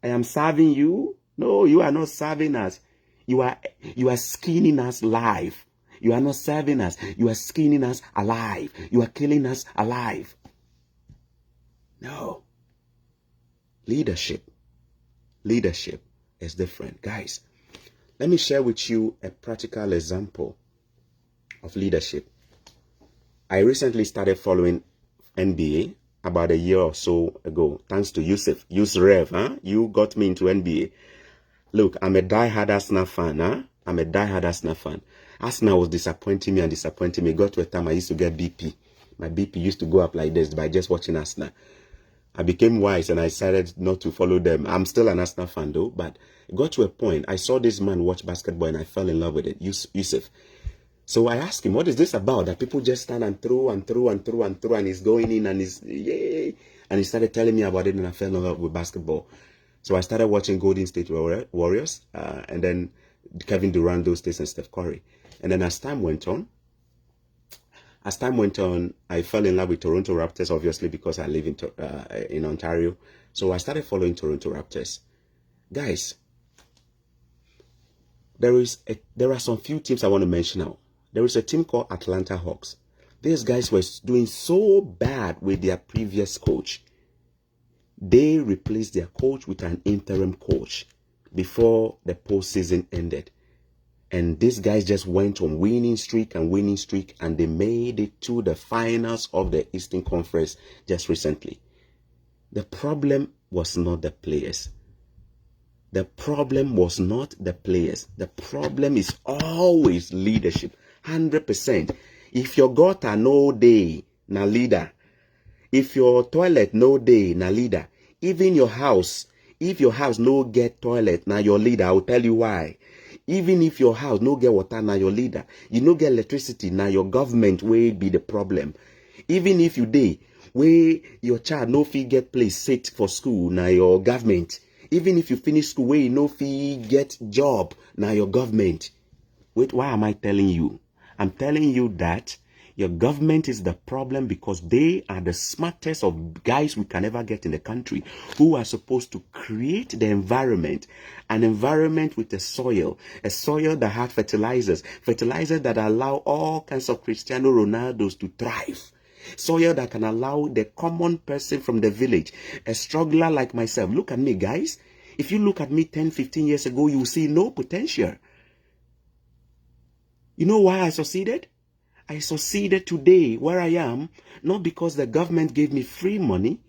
I am serving you. No, you are not serving us. You are skinning us live. You are not serving us. You are skinning us alive. You are killing us alive. No. Leadership is different. Guys, let me share with you a practical example of leadership. I recently started following NBA about a year or so ago, thanks to Yusuf Rev. You got me into NBA. Look, I'm a die-hard Arsenal fan. I'm a die-hard Arsenal fan. Arsenal was disappointing me. It got to a time I used to get BP. My BP used to go up like this by just watching Arsenal. I became wise and I decided not to follow them. I'm still an Arsenal fan though, but it got to a point. I saw this man watch basketball and I fell in love with it, Yusuf. So I asked him, what is this about? That people just stand and throw and he's going in and he's, yay. And he started telling me about it and I fell in love with basketball. So I started watching Golden State Warriors and then Kevin Durant, those days, and Steph Curry. And then as time went on, I fell in love with Toronto Raptors, obviously, because I live in Ontario. So I started following Toronto Raptors. Guys, there are some few teams I want to mention now. There is a team called Atlanta Hawks. These guys were doing so bad with their previous coach. They replaced their coach with an interim coach before the postseason ended. And these guys just went on winning streak, and they made it to the finals of the Eastern Conference just recently. The problem was not the players. The problem was not the players. The problem is always leadership. 100%. If your gutter no day, na leader. If your toilet no day, na leader. Even your house, if your house no get toilet, na your leader. I will tell you why. Even if your house no get water, na your leader. You no get electricity, na your government will be the problem. Even if you day, where your child no fee get place sit for school, na your government. Even if you finish school, where you no fee get job, na your government. Wait, why am I telling you? I'm telling you that your government is the problem because they are the smartest of guys we can ever get in the country who are supposed to create the environment, an environment with a soil that has fertilizers that allow all kinds of Cristiano Ronaldos to thrive. Soil that can allow the common person from the village, a struggler like myself. Look at me, guys. If you look at me 10, 15 years ago, you will see no potential. You know why I succeeded? I succeeded today where I am, not because the government gave me free money,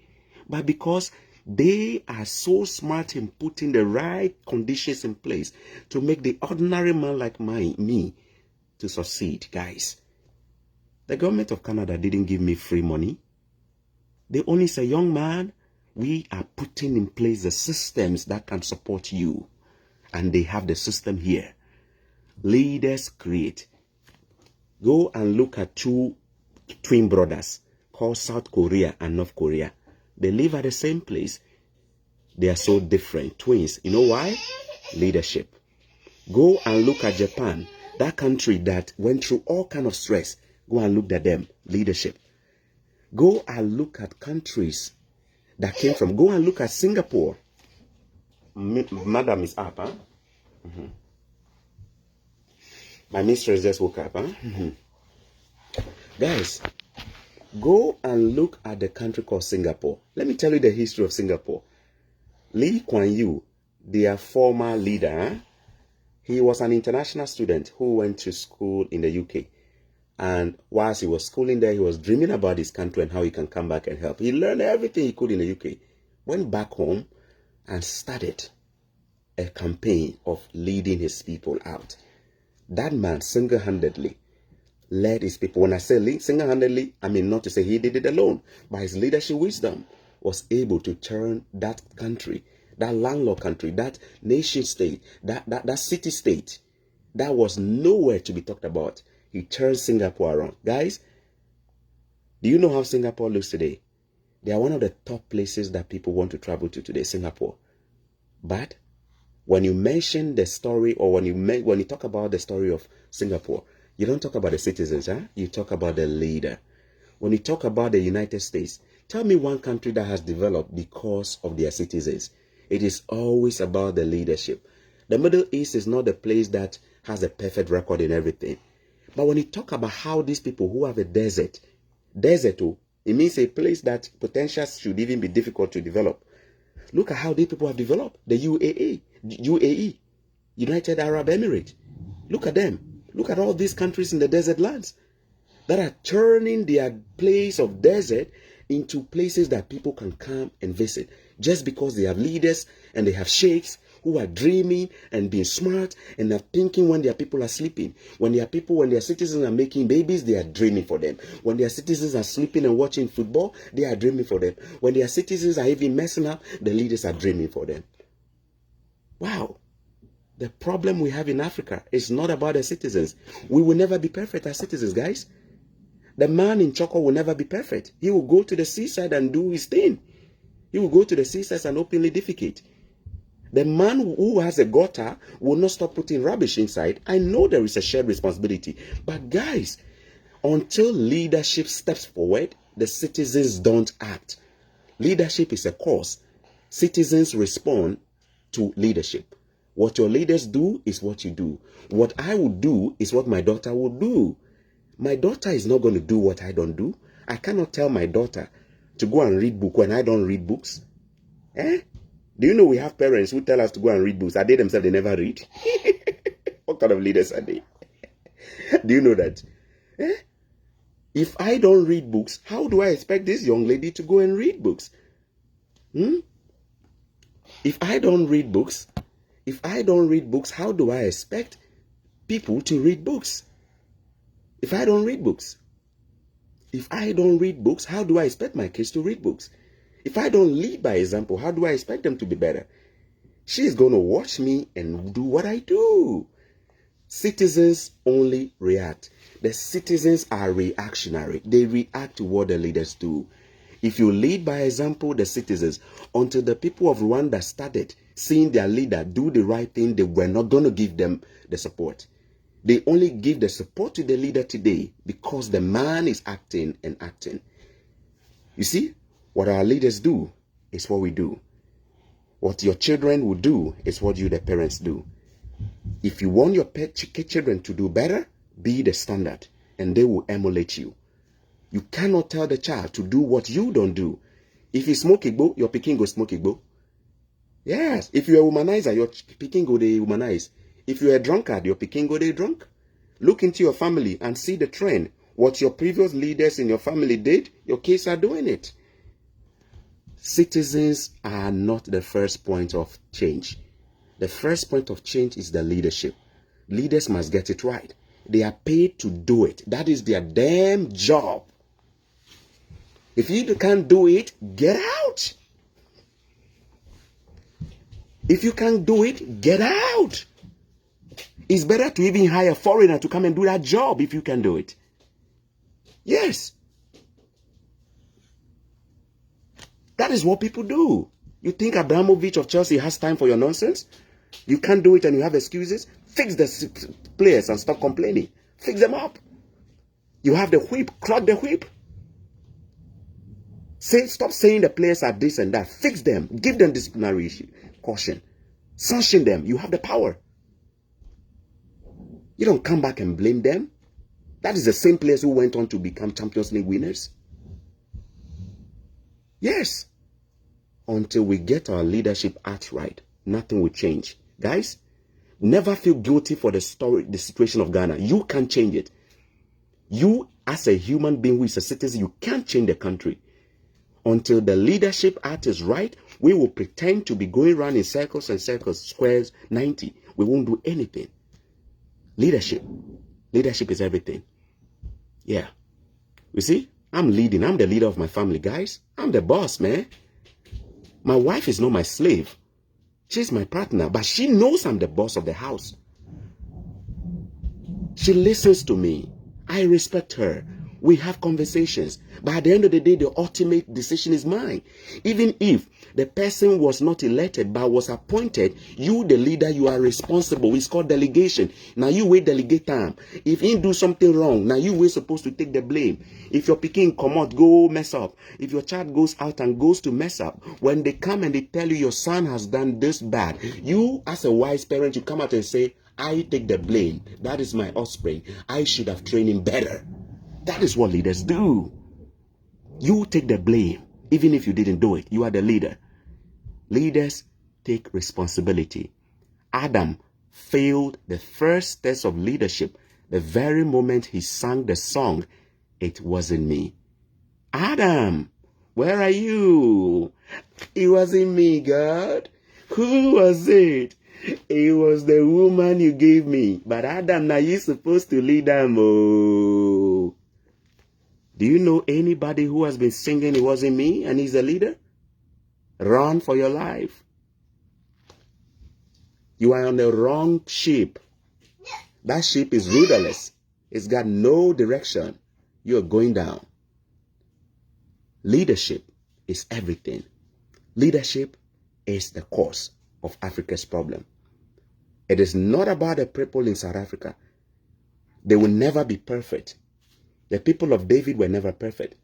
but because they are so smart in putting the right conditions in place to make the ordinary man like me to succeed, guys. The government of Canada didn't give me free money. They only say, young man, we are putting in place the systems that can support you. And they have the system here. Leaders create. Go and look at two twin brothers called South Korea and North Korea. They live at the same place. They are so different. Twins. You know why? Leadership. Go and look at Japan. That country that went through all kind of stress. Go and look at them. Leadership. Go and look at countries that came from. Go and look at Singapore. Madam is up, huh? Mm-hmm. My mistress just woke up, huh? Mm-hmm. Guys, go and look at the country called Singapore. Let me tell you the history of Singapore. Lee Kuan Yew, their former leader, huh? He was an international student who went to school in the UK. And whilst he was schooling there, he was dreaming about his country and how he can come back and help. He learned everything he could in the UK. Went back home and started a campaign of leading his people out. That man single-handedly led his people. When I say single-handedly, I mean not to say he did it alone, but his leadership wisdom was able to turn that country, that landlocked country, that nation state, that city state, that was nowhere to be talked about. He turned Singapore around. Guys, do you know how Singapore looks today? They are one of the top places that people want to travel to today, Singapore. But when you mention the story, or when you talk about the story of Singapore, you don't talk about the citizens, huh? You talk about the leader. When you talk about the United States, tell me one country that has developed because of their citizens. It is always about the leadership. The Middle East is not the place that has a perfect record in everything. But when you talk about how these people who have a desert, it means a place that potential should even be difficult to develop. Look at how these people have developed. The UAE, United Arab Emirates. Look at them. Look at all these countries in the desert lands that are turning their place of desert into places that people can come and visit just because they have leaders and they have sheikhs who are dreaming and being smart and are thinking when their people are sleeping. When their citizens are making babies, they are dreaming for them. When their citizens are sleeping and watching football, they are dreaming for them. When their citizens are even messing up, the leaders are dreaming for them. Wow. The problem we have in Africa is not about the citizens. We will never be perfect as citizens, guys. The man in Choco will never be perfect. He will go to the seaside and do his thing. He will go to the seaside and openly defecate. The man who has a gutter will not stop putting rubbish inside. I know there is a shared responsibility. But guys, until leadership steps forward, the citizens don't act. Leadership is a cause. Citizens respond to leadership. What your leaders do is what you do. What I would do is what my daughter would do. My daughter is not going to do what I don't do. I cannot tell my daughter to go and read book when I don't read books. Eh? Do you know we have parents who tell us to go and read books? Are they themselves, they never read? What kind of leaders are they? Do you know that? Eh? If I don't read books, how do I expect this young lady to go and read books? If I don't read books, how do I expect people to read books? If I don't read books, how do I expect my kids to read books? If I don't lead by example, how do I expect them to be better? She's going to watch me and do what I do. Citizens only react. The citizens are reactionary. They react to what the leaders do. If you lead by example, the citizens, until the people of Rwanda started seeing their leader do the right thing, they were not going to give them the support. They only give the support to the leader today because the man is acting and acting. You see, what our leaders do is what we do. What your children will do is what you, the parents, do. If you want your children to do better, be the standard, and they will emulate you. You cannot tell the child to do what you don't do. If you smoke igbo, your pikin go smoke igbo. Yes. If you're a womanizer, your pikin go dey womanize. If you're a drunkard, your pikin go dey drunk. Look into your family and see the trend. What your previous leaders in your family did, your kids are doing it. Citizens are not the first point of change. The first point of change is the leadership. Leaders must get it right. They are paid to do it. That is their damn job. If you can't do it, get out. If you can't do it, get out. It's better to even hire a foreigner to come and do that job if you can do it. Yes. That is what people do. You think Abramovich of Chelsea has time for your nonsense? You can't do it and you have excuses? Fix the players and stop complaining. Fix them up. You have the whip. Clog the whip. Stop saying the players are this and that. Fix them. Give them disciplinary caution. Sanction them. You have the power. You don't come back and blame them. That is the same players who went on to become Champions League winners. Yes. Until we get our leadership act right, nothing will change. Guys, never feel guilty for the situation of Ghana. You can't change it. You, as a human being who is a citizen, you can't change the country. Until the leadership act is right, we will pretend to be going around in circles and circles, squares, 90. We won't do anything. Leadership. Leadership is everything. Yeah. You see, I'm leading. I'm the leader of my family, guys. I'm the boss, man. My wife is not my slave. She's my partner, but she knows I'm the boss of the house. She listens to me. I respect her. We have conversations. But at the end of the day, the ultimate decision is mine. Even if the person was not elected but was appointed, you, the leader, you are responsible. It's called delegation. Now you wait delegate time. If he do something wrong, now you were supposed to take the blame. If your pikin come out, go mess up. If your child goes out and goes to mess up, when they come and they tell you your son has done this bad, you as a wise parent, you come out and say, I take the blame. That is my offspring. I should have trained him better. That is what leaders do. You take the blame, even if you didn't do it. You are the leader. Leaders take responsibility. Adam failed the first test of leadership the very moment he sang the song, It Wasn't Me. Adam, where are you? It wasn't me, God. Who was it? It was the woman you gave me. But Adam, now you're supposed to lead them. Oh. Do you know anybody who has been singing It Wasn't Me and he's a leader? Run for your life. You are on the wrong ship. That ship is rudderless. It's got no direction. You're going down. Leadership is everything. Leadership is the cause of Africa's problem. It is not about the people in South Africa. They will never be perfect. The people of David were never perfect.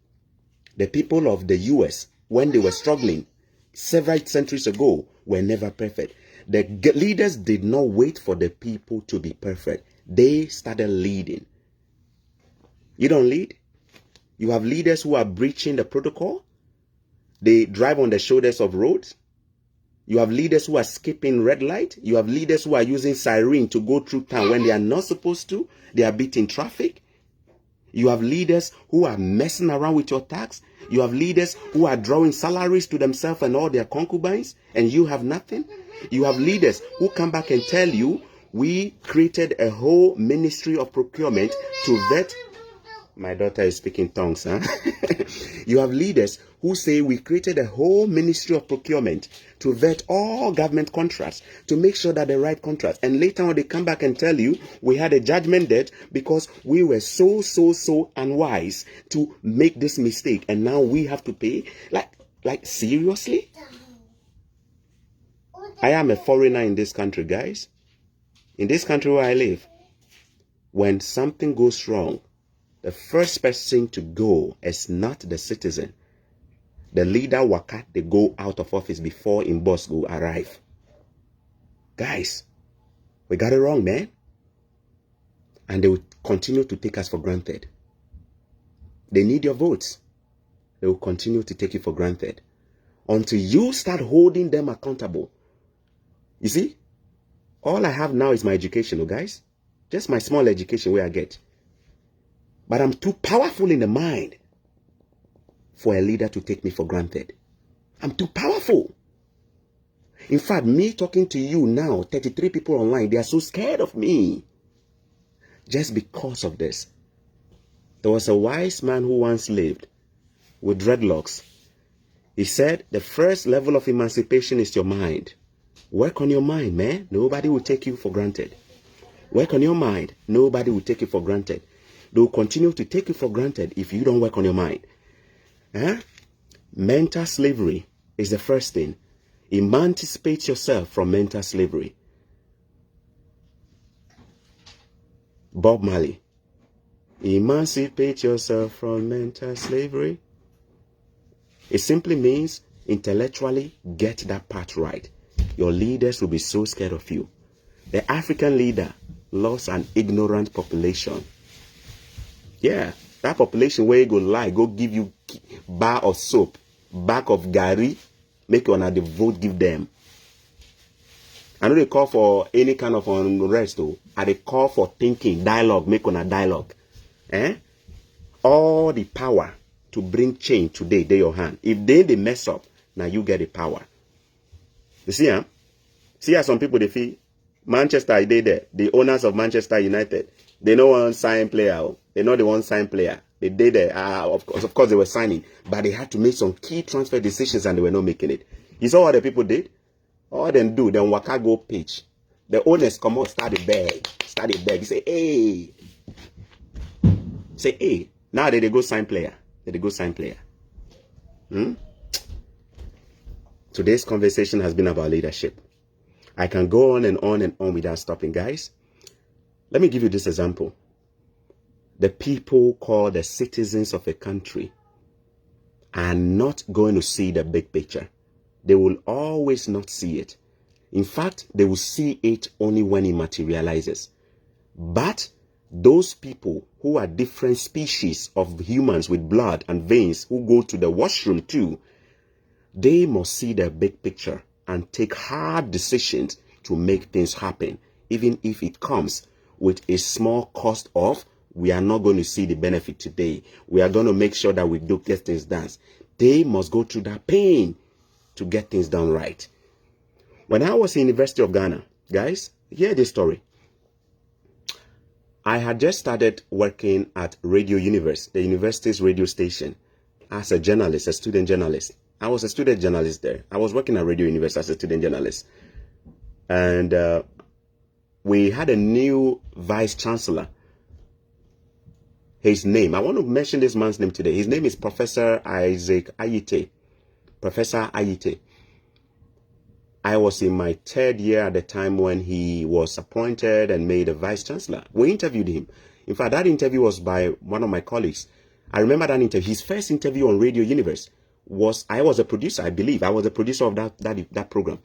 The people of the US, when they were struggling several centuries ago, were never perfect. The leaders did not wait for the people to be perfect. They started leading. You don't lead. You have leaders who are breaching the protocol. They drive on the shoulders of roads. You have leaders who are skipping red light. You have leaders who are using siren to go through town when they are not supposed to. They are beating traffic. You have leaders who are messing around with your tax. You have leaders who are drawing salaries to themselves and all their concubines, and you have nothing. You have leaders who come back and tell you, we created a whole ministry of procurement to vet. My daughter is speaking tongues, huh? You have leaders who say we created a whole ministry of procurement to vet all government contracts, to make sure that the right contracts. And later on, they come back and tell you we had a judgment debt because we were so unwise to make this mistake. And now we have to pay. Like seriously? I am a foreigner in this country, guys. In this country where I live, when something goes wrong, the first person to go is not the citizen. The leader waka, they go out of office before in boss go arrive. Guys, we got it wrong, man. And they will continue to take us for granted. They need your votes. They will continue to take you for granted until you start holding them accountable. You see, all I have now is my education, guys. Just my small education where I get. But I'm too powerful in the mind for a leader to take me for granted. I'm too powerful. In fact, me talking to you now, 33 people online, they are so scared of me. Just because of this. There was a wise man who once lived with dreadlocks. He said, the first level of emancipation is your mind. Work on your mind, man. Nobody will take you for granted. Work on your mind. Nobody will take you for granted. They will continue to take you for granted if you don't work on your mind. Mental slavery is the first thing. Emancipate yourself from mental slavery. Bob Marley. Emancipate yourself from mental slavery. It simply means intellectually get that part right. Your leaders will be so scared of you. The African leader lost an ignorant population. Yeah, that population where you go lie, go give you bar of soap, bag of gari, make you the vote give them. I know they call for any kind of unrest, though. And they call for thinking, dialogue, make on a dialogue. All the power to bring change today, they your hand. If they mess up, now you get the power. You see, huh? See how some people they feel Manchester, they there. The owners of Manchester United, they know one sign player. They know the one sign player. They did there. Of course, they were signing, but they had to make some key transfer decisions, and they were not making it. You saw what the people did. All them do, then waka go pitch. The owners come out, start the bag. You say, hey. Say, hey. Now they go sign player. Today's conversation has been about leadership. I can go on and on and on without stopping, guys. Let me give you this example. The people called the citizens of a country are not going to see the big picture. They will always not see it. In fact, they will see it only when it materializes. But those people who are different species of humans with blood and veins who go to the washroom too, they must see the big picture and take hard decisions to make things happen, even if it comes with a small cost of we are not going to see the benefit today. We are going to make sure that we do get things done. They must go through that pain to get things done right. When I was in University of Ghana, guys, hear this story. I had just started working at Radio Universe, the university's radio station, as a journalist, a student journalist. I was a student journalist there. I was working at Radio Universe as a student journalist. And we had a new vice chancellor. His name, I want to mention this man's name today. His name is Professor Isaac Ayite. Professor Ayite. I was in my third year at the time when he was appointed and made a vice chancellor. We interviewed him. In fact, that interview was by one of my colleagues. I remember that interview. His first interview on Radio Universe was, I was a producer, I believe. I was a producer of that program.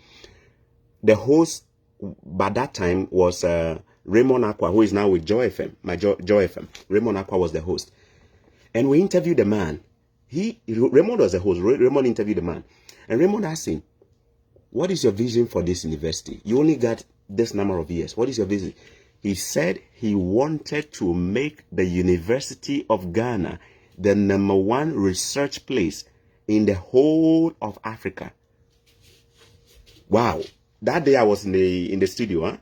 The host by that time was Raymond Aqua, who is now with Joy FM, Joy FM. Raymond Aqua was the host. And we interviewed the man. Raymond was the host. Raymond interviewed the man. And Raymond asked him, what is your vision for this university? You only got this number of years. What is your vision? He said he wanted to make the University of Ghana the #1 research place in the whole of Africa. Wow. That day I was in the studio. Huh?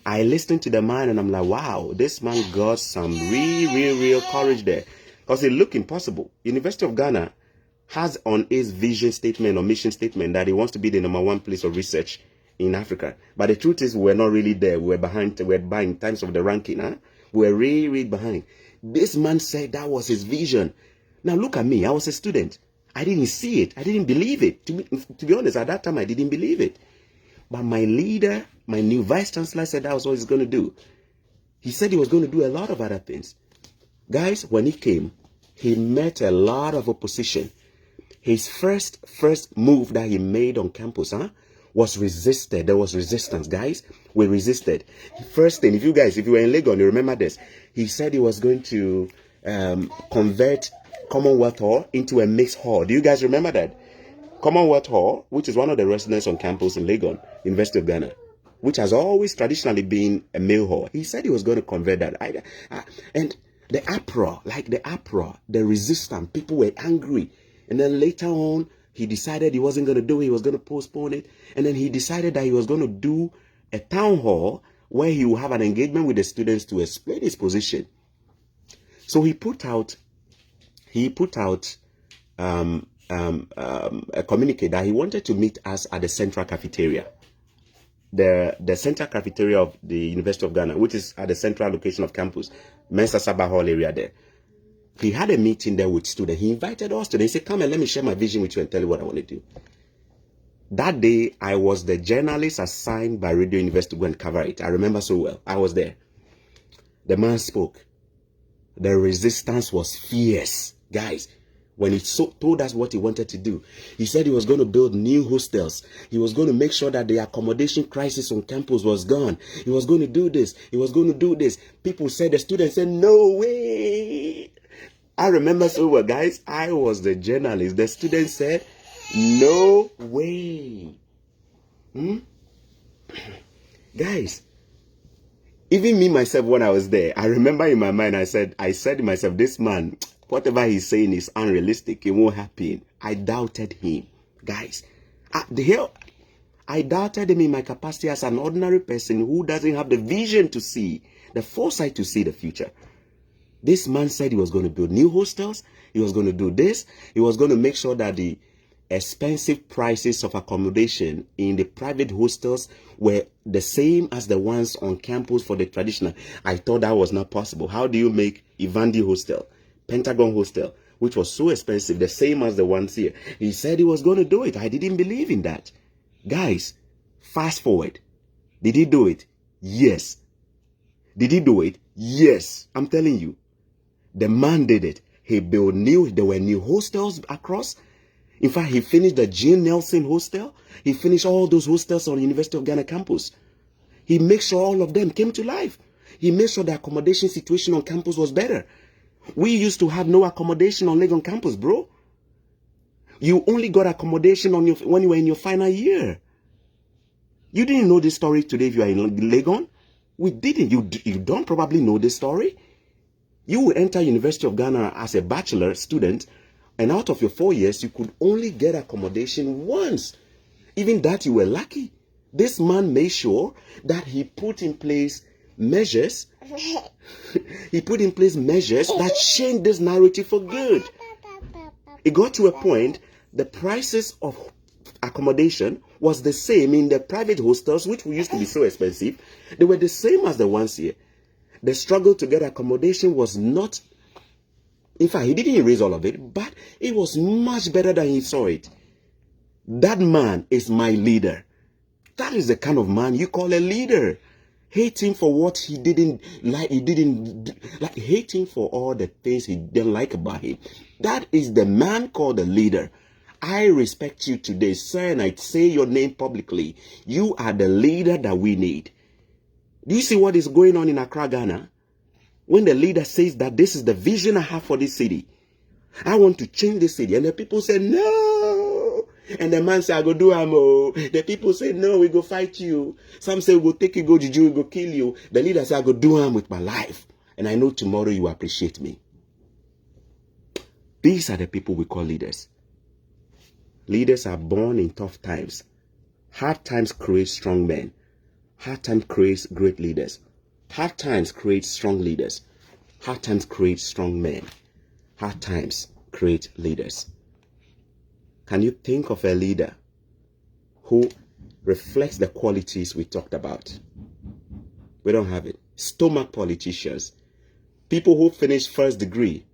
I listened to the man and I'm like, wow, this man got some real courage there. Because it looked impossible. University of Ghana has on its vision statement or mission statement that it wants to be the #1 place of research in Africa. But the truth is we're not really there. We're behind in terms of the ranking. Huh? We're really behind. This man said that was his vision. Now look at me. I was a student. I didn't see it. I didn't believe it. To be honest, at that time, I didn't believe it. But my leader, my new vice chancellor, said that was what he's going to do. He said he was going to do a lot of other things. Guys, when he came, he met a lot of opposition. His first move that he made on campus was resisted. There was resistance, guys. We resisted. First thing, if you were in Legon, you remember this. He said he was going to convert Commonwealth Hall into a mixed hall. Do you guys remember that? Commonwealth Hall, which is one of the residences on campus in Legon, University of Ghana, which has always traditionally been a male hall. He said he was going to convert that. And the uproar, the resistance, people were angry. And then later on, he decided he wasn't going to do it. He was going to postpone it. And then he decided that he was going to do a town hall where he would have an engagement with the students to explain his position. So he put out a communique that he wanted to meet us at the central cafeteria. The central cafeteria of the University of Ghana, which is at the central location of campus, Mensa Saba Hall area there. He had a meeting there with students. He invited us students. He said, come and let me share my vision with you and tell you what I want to do. That day, I was the journalist assigned by Radio University to go and cover it. I remember so well. I was there. The man spoke. The resistance was fierce. Guys, when he told us what he wanted to do, he said he was going to build new hostels. He was going to make sure that the accommodation crisis on campus was gone. He was going to do this. He was going to do this. People said, the students said, no way. I remember so well, guys. I was the journalist. The students said, no way. Guys, even me, myself, when I was there, I remember in my mind, I said to myself, this man, whatever he's saying is unrealistic. It won't happen. I doubted him. Guys, I doubted him in my capacity as an ordinary person who doesn't have the vision to see, the foresight to see the future. This man said he was going to build new hostels. He was going to do this. He was going to make sure that the expensive prices of accommodation in the private hostels were the same as the ones on campus for the traditional. I thought that was not possible. How do you make Ivandi Hostel, Pentagon Hostel, which was so expensive, the same as the ones here? He said he was going to do it. I didn't believe in that. Guys, fast forward. Did he do it? Yes. Did he do it? Yes. I'm telling you. The man did it. He built there were new hostels across. In fact, he finished the Jean Nelson Hostel. He finished all those hostels on the University of Ghana campus. He made sure all of them came to life. He made sure the accommodation situation on campus was better. We used to have no accommodation on Legon campus, bro. You only got accommodation when you were in your final year. You didn't know this story today if you are in Legon. We didn't. You don't probably know this story. You will enter University of Ghana as a bachelor student, and out of your 4 years, you could only get accommodation once. Even that, you were lucky. This man made sure that he put in place measures. He put in place measures that changed this narrative for good. It got to a point, the prices of accommodation was the same in the private hostels, which used to be so expensive. They were the same as the ones here. The struggle to get accommodation was not, in fact, he didn't erase all of it, but it was much better than he saw it. That man is my leader. That is the kind of man you call a leader. Hate him for what he didn't like. Hate him for all the things he didn't like about him. That is the man called a leader. I respect you today, sir, and I say your name publicly. You are the leader that we need. Do you see what is going on in Accra, Ghana? When the leader says that this is the vision I have for this city, I want to change the city. And the people say, no. And the man say, I go do ammo. The people say, no, we go fight you. Some say, we go take you, go juju, we go kill you. The leader say, I go do am with my life. And I know tomorrow you appreciate me. These are the people we call leaders. Leaders are born in tough times. Hard times create strong men. Hard times creates great leaders. Hard times create strong leaders. Hard times create strong men. Hard times create leaders. Can you think of a leader who reflects the qualities we talked about? We don't have it. Stomach politicians. People who finish first degree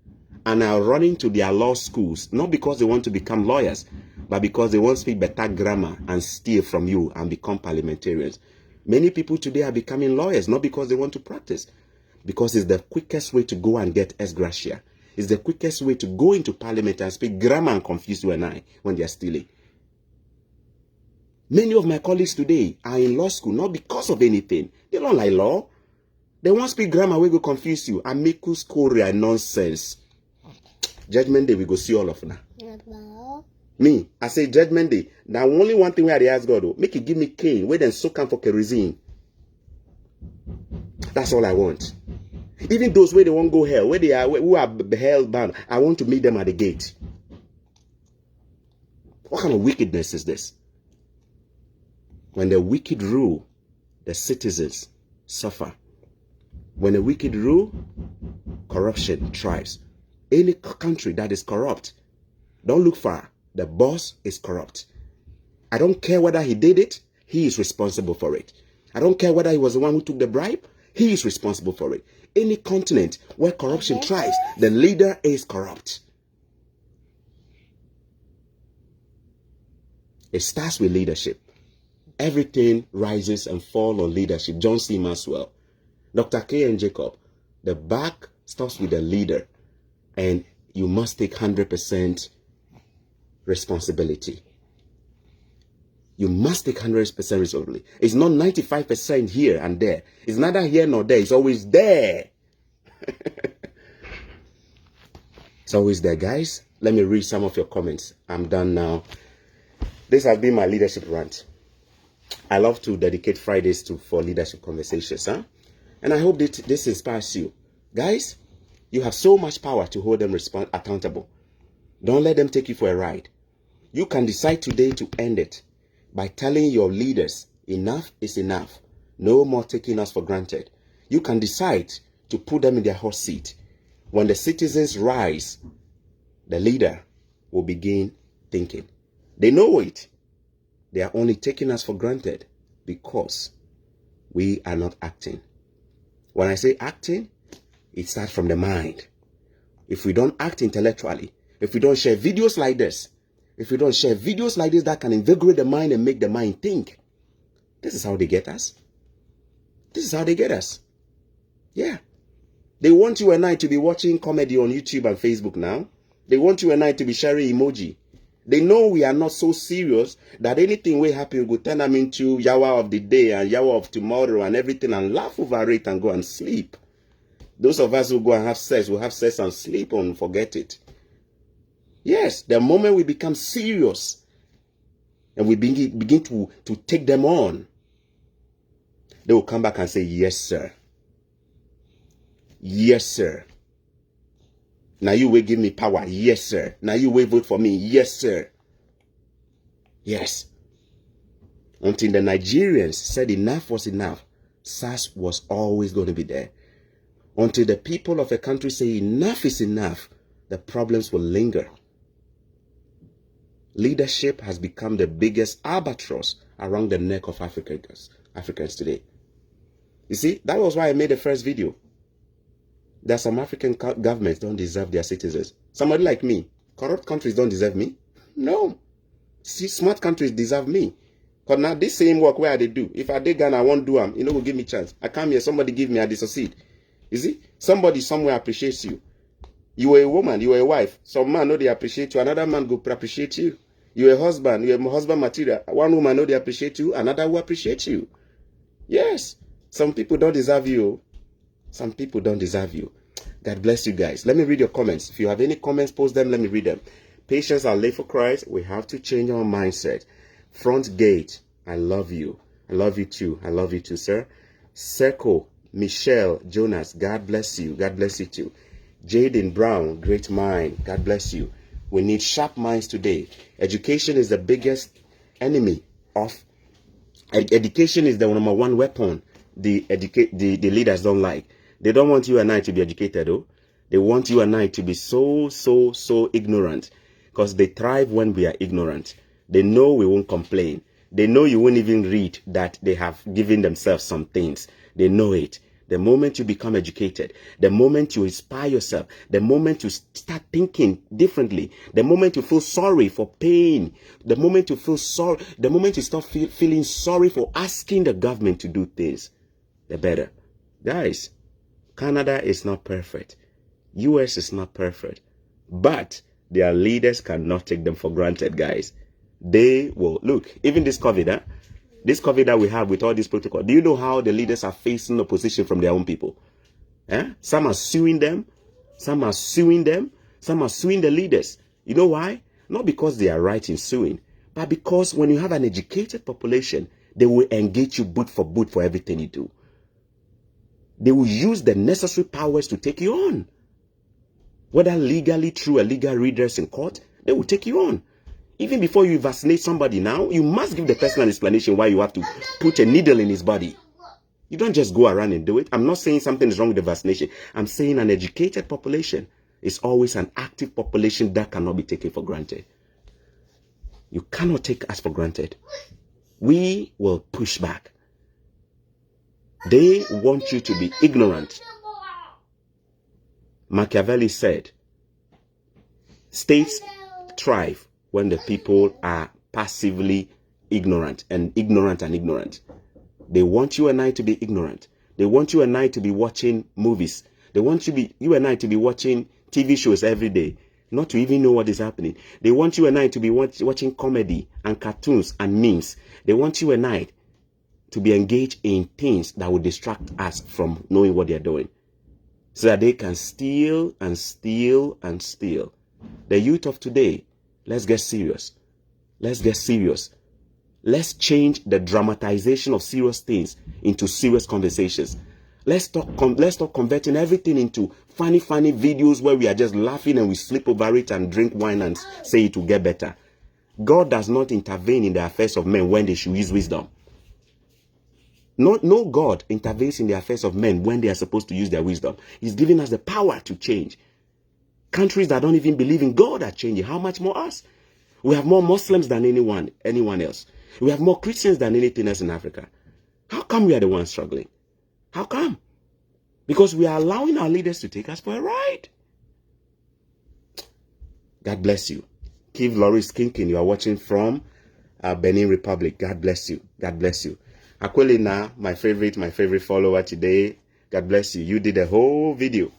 and are running to their law schools, not because they want to become lawyers, but because they want to speak better grammar and steal from you and become parliamentarians. Many people today are becoming lawyers, not because they want to practice, because it's the quickest way to go and get ex gratia. It's the quickest way to go into parliament and speak grammar and confuse you and I when they are stealing. Many of my colleagues today are in law school, not because of anything. They don't like law. They want to speak grammar, we go confuse you. Amicus Korea nonsense. Judgment day, we go see all of now. Me, I say judgment day. Now only one thing where I ask God, though, make it give me cane, where then soak am for kerosene. That's all I want. Even those where they won't go hell, where they are, who are hell bound, I want to meet them at the gate. What kind of wickedness is this? When the wicked rule, the citizens suffer. When the wicked rule, corruption thrives. Any country that is corrupt, don't look far. The boss is corrupt. I don't care whether he did it, he is responsible for it. I don't care whether he was the one who took the bribe, he is responsible for it. Any continent where corruption thrives, the leader is corrupt. It starts with leadership. Everything rises and falls on leadership. John C. Maxwell, Dr. K. and Jacob, the back starts with the leader, and you must take 100% responsibility. You must take 100% responsibility. It's not 95% here and there. It's neither here nor there. It's always there. It's always there, guys. Let me read some of your comments. I'm done now. This has been my leadership rant. I love to dedicate Fridays for leadership conversations, huh? And I hope that this inspires you. Guys, you have so much power to hold them accountable. Don't let them take you for a ride. You can decide today to end it by telling your leaders, enough is enough. No more taking us for granted. You can decide to put them in their hot seat. When the citizens rise, the leader will begin thinking. They know it. They are only taking us for granted because we are not acting. When I say acting, it starts from the mind. If we don't act intellectually, if we don't share videos like this, that can invigorate the mind and make the mind think, this is how they get us. This is how they get us. Yeah. They want you and I to be watching comedy on YouTube and Facebook now. They want you and I to be sharing emoji. They know we are not so serious that anything will happen will turn them into yawa of the day and yawa of tomorrow and everything and laugh over it and go and sleep. Those of us who go and have sex will have sex and sleep and forget it. Yes, the moment we become serious and we begin to take them on, they will come back and say, yes, sir. Yes, sir. Now you will give me power. Yes, sir. Now you will vote for me. Yes, sir. Yes. Until the Nigerians said enough was enough, SARS was always going to be there. Until the people of a country say enough is enough, the problems will linger. Leadership has become the biggest albatross around the neck of Africans today. You see, that was why I made the first video. That some African governments don't deserve their citizens. Somebody like me, corrupt countries don't deserve me. No. See, smart countries deserve me. Because now this same work where they do, if I dig Ghana, I won't do them. You know, will give me chance. I come here, somebody give me, I succeed. You see, somebody somewhere appreciates you. You were a woman, you were a wife. Some man know they appreciate you, another man go appreciate you. You are a husband, you are husband material. One woman know they appreciate you, another will appreciate you. Yes, some people don't deserve you. Some people don't deserve you. God bless you guys. Let me read your comments. If you have any comments, post them. Let me read them. Patience are late for Christ. We have to change our mindset. Front gate, I love you. I love you too. I love you too, sir. Circle, Michelle, Jonas, God bless you. God bless you too. Jaden Brown, great mind. God bless you. We need sharp minds today. Education is the biggest enemy of education is the number one weapon the leaders don't like. They don't want you and I to be educated, though. They want you and I to be so ignorant, because they thrive when we are ignorant. They know we won't complain. They know you won't even read that they have given themselves some things. They know it. The moment you become educated, the moment you inspire yourself, the moment you start thinking differently, the moment you feel sorry for pain, the moment you feel sorry, the moment you start feeling sorry for asking the government to do things, the better. Guys, Canada is not perfect. US is not perfect. But their leaders cannot take them for granted, guys. They will, look, even this COVID, this COVID that we have with all these protocols, do you know how the leaders are facing opposition from their own people? Some are suing them. Some are suing them. Some are suing the leaders. You know why? Not because they are right in suing, but because when you have an educated population, they will engage you boot for everything you do. They will use the necessary powers to take you on. Whether legally through a legal redress in court, they will take you on. Even before you vaccinate somebody now, you must give the person an explanation why you have to put a needle in his body. You don't just go around and do it. I'm not saying something is wrong with the vaccination. I'm saying an educated population is always an active population that cannot be taken for granted. You cannot take us for granted. We will push back. They want you to be ignorant. Machiavelli said, states thrive when the people are passively ignorant. They want you and I to be ignorant. They want you and I to be watching movies. They want you and I to be watching TV shows every day, not to even know what is happening. They want you and I to be watching comedy and cartoons and memes. They want you and I to be engaged in things that will distract us from knowing what they're doing, so that they can steal and steal and steal. The youth of today, let's get serious. Let's get serious. Let's change the dramatization of serious things into serious conversations. Let's stop converting everything into funny videos where we are just laughing and we sleep over it and drink wine and say it will get better. God does not intervene in the affairs of men when they should use wisdom. No God intervenes in the affairs of men when they are supposed to use their wisdom. He's giving us the power to change. Countries that don't even believe in God are changing. How much more us? We have more Muslims than anyone else. We have more Christians than anything else in Africa. How come we are the ones struggling? How come? Because we are allowing our leaders to take us for a ride. God bless you. Keith Loris Kinkin, you are watching from Benin Republic. God bless you. God bless you. Aquilina, my favorite follower today. God bless you. You did a whole video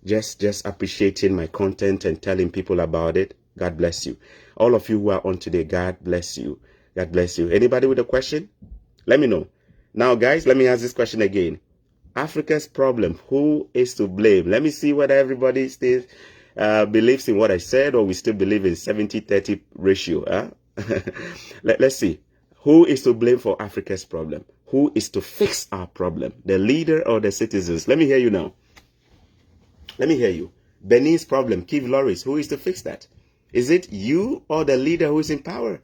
just appreciating my content and telling people about it. God bless you. All of you who are on today, God bless you. God bless you. Anybody with a question? Let me know. Now, guys, let me ask this question again. Africa's problem, who is to blame? Let me see whether everybody still believes in what I said, or we still believe in 70-30 ratio. Let's see. Who is to blame for Africa's problem? Who is to fix our problem? The leader or the citizens? Let me hear you now. Let me hear you. Benin's problem, Keith Loris, who is to fix that? Is it you or the leader who is in power?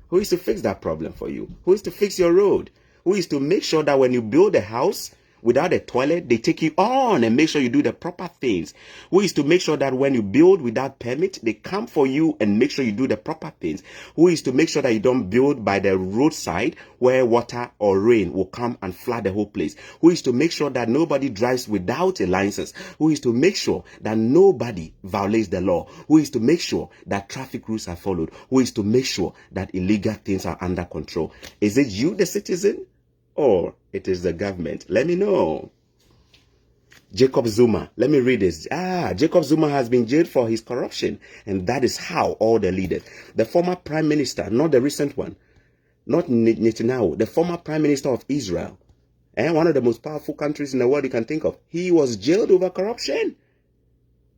Who is to fix that problem for you? Who is to fix your road? Who is to make sure that when you build a house without a toilet, they take you on and make sure you do the proper things? Who is to make sure that when you build without permit, they come for you and make sure you do the proper things? Who is to make sure that you don't build by the roadside where water or rain will come and flood the whole place? Who is to make sure that nobody drives without a license? Who is to make sure that nobody violates the law? Who is to make sure that traffic rules are followed? Who is to make sure that illegal things are under control? Is it you, the citizen, or it is the government? Let me know. Jacob Zuma. Let me read this. Jacob Zuma has been jailed for his corruption. And that is how all the leaders, the former prime minister, not the recent one, not Netanyahu, the former prime minister of Israel, and one of the most powerful countries in the world you can think of, he was jailed over corruption.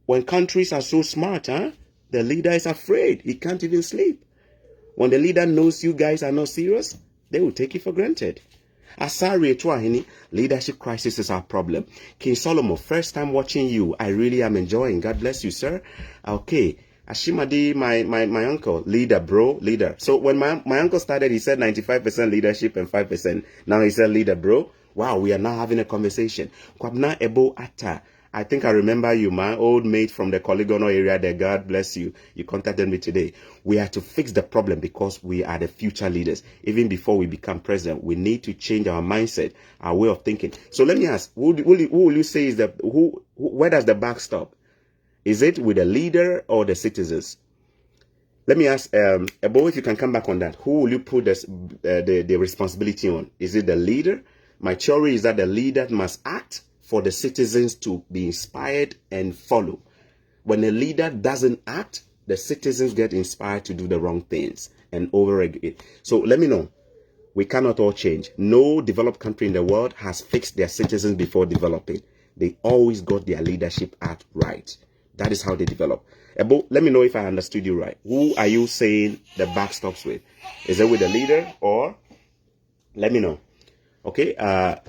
When countries are so smart, the leader is afraid. He can't even sleep. When the leader knows you guys are not serious, they will take it for granted. Asari Etuahini, leadership crisis is our problem. King Solomon, first time watching you. I really am enjoying. God bless you, sir. Okay. Ashimadi, my uncle, leader, bro, leader. So when my uncle started, he said 95% leadership and 5%. Now he said leader, bro. Wow, we are now having a conversation. Kwabna Ebo Ata. I think I remember you, my old mate from the Polygonal area there. God bless you. You contacted me today. We are to fix the problem because we are the future leaders. Even before we become president, we need to change our mindset, our way of thinking. So let me ask, who will you say is where does the buck stop? Is it with the leader or the citizens? Let me ask, Ebo, if you can come back on that. Who will you put the responsibility on? Is it the leader? My theory is that the leader must act for the citizens to be inspired and follow. When a leader doesn't act, the citizens get inspired to do the wrong things and overregulate. So let me know. We cannot all change. No developed country in the world has fixed their citizens before developing. They always got their leadership act right. That is how they develop. Ebo, let me know if I understood you right. Who are you saying the back stops with? Is it with the leader or? Let me know. Okay,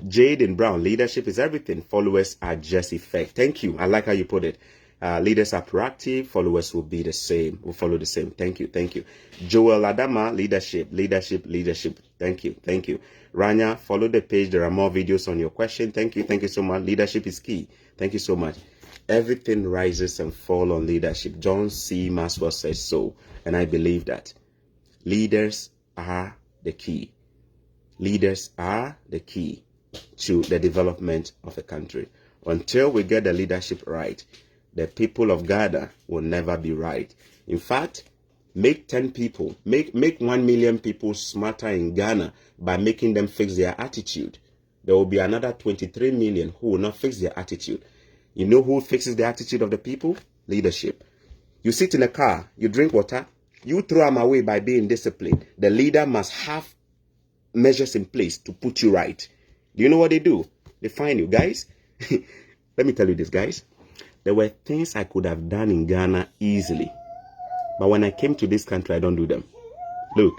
Jade and Brown, leadership is everything. Followers are just effect. Thank you. I like how you put it. Leaders are proactive. Followers will be the same. Will follow the same. Thank you. Thank you. Joel Adama, leadership. Thank you. Thank you. Rania, follow the page. There are more videos on your question. Thank you. Thank you so much. Leadership is key. Thank you so much. Everything rises and falls on leadership. John C. Maxwell says so. And I believe that. Leaders are the key. Leaders are the key to the development of a country. Until we get the leadership right, the people of Ghana will never be right. In fact, make 10 people, make 1 million people smarter in Ghana by making them fix their attitude. There will be another 23 million who will not fix their attitude. You know who fixes the attitude of the people? Leadership. You sit in a car, you drink water, you throw them away by being disciplined. The leader must have measures in place to put you right. Do you know what they do? They find you, guys. Let me tell you this, guys. There were things I could have done in Ghana easily, but when I came to this country, I don't do them. Look,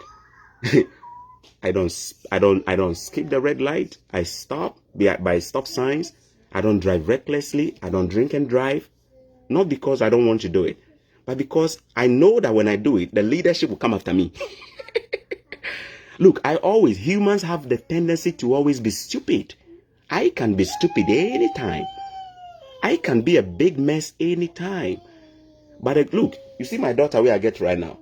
I don't skip the red light. I stop by stop signs. I don't drive recklessly. I don't drink and drive. Not because I don't want to do it, but because I know that when I do it, the leadership will come after me. Look, humans have the tendency to always be stupid. I can be stupid anytime. I can be a big mess anytime. But look, you see my daughter where I get right now.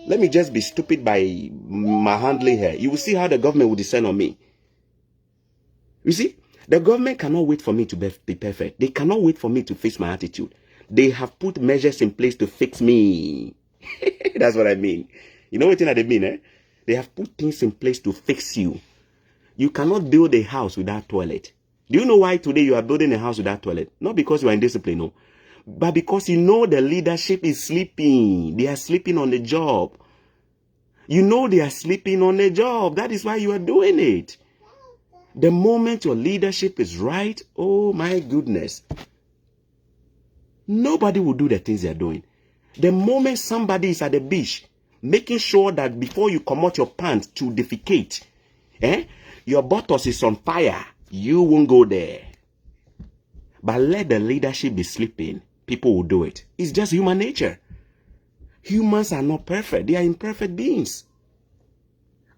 Let me just be stupid by my handling her. You will see how the government will descend on me. You see, the government cannot wait for me to be perfect. They cannot wait for me to fix my attitude. They have put measures in place to fix me. That's what I mean. You know what I mean, eh? They have put things in place to fix you. You cannot build a house without toilet. Do you know why today you are building a house without toilet? Not because you are indisciplined, no. But because you know the leadership is sleeping. They are sleeping on the job. You know they are sleeping on the job. That is why you are doing it. The moment your leadership is right, oh my goodness. Nobody will do the things they are doing. The moment somebody is at the beach, making sure that before you come out your pants to defecate, your buttocks is on fire, you won't go there. But let the leadership be sleeping, people will do it. It's just human nature. Humans are not perfect. They are imperfect beings.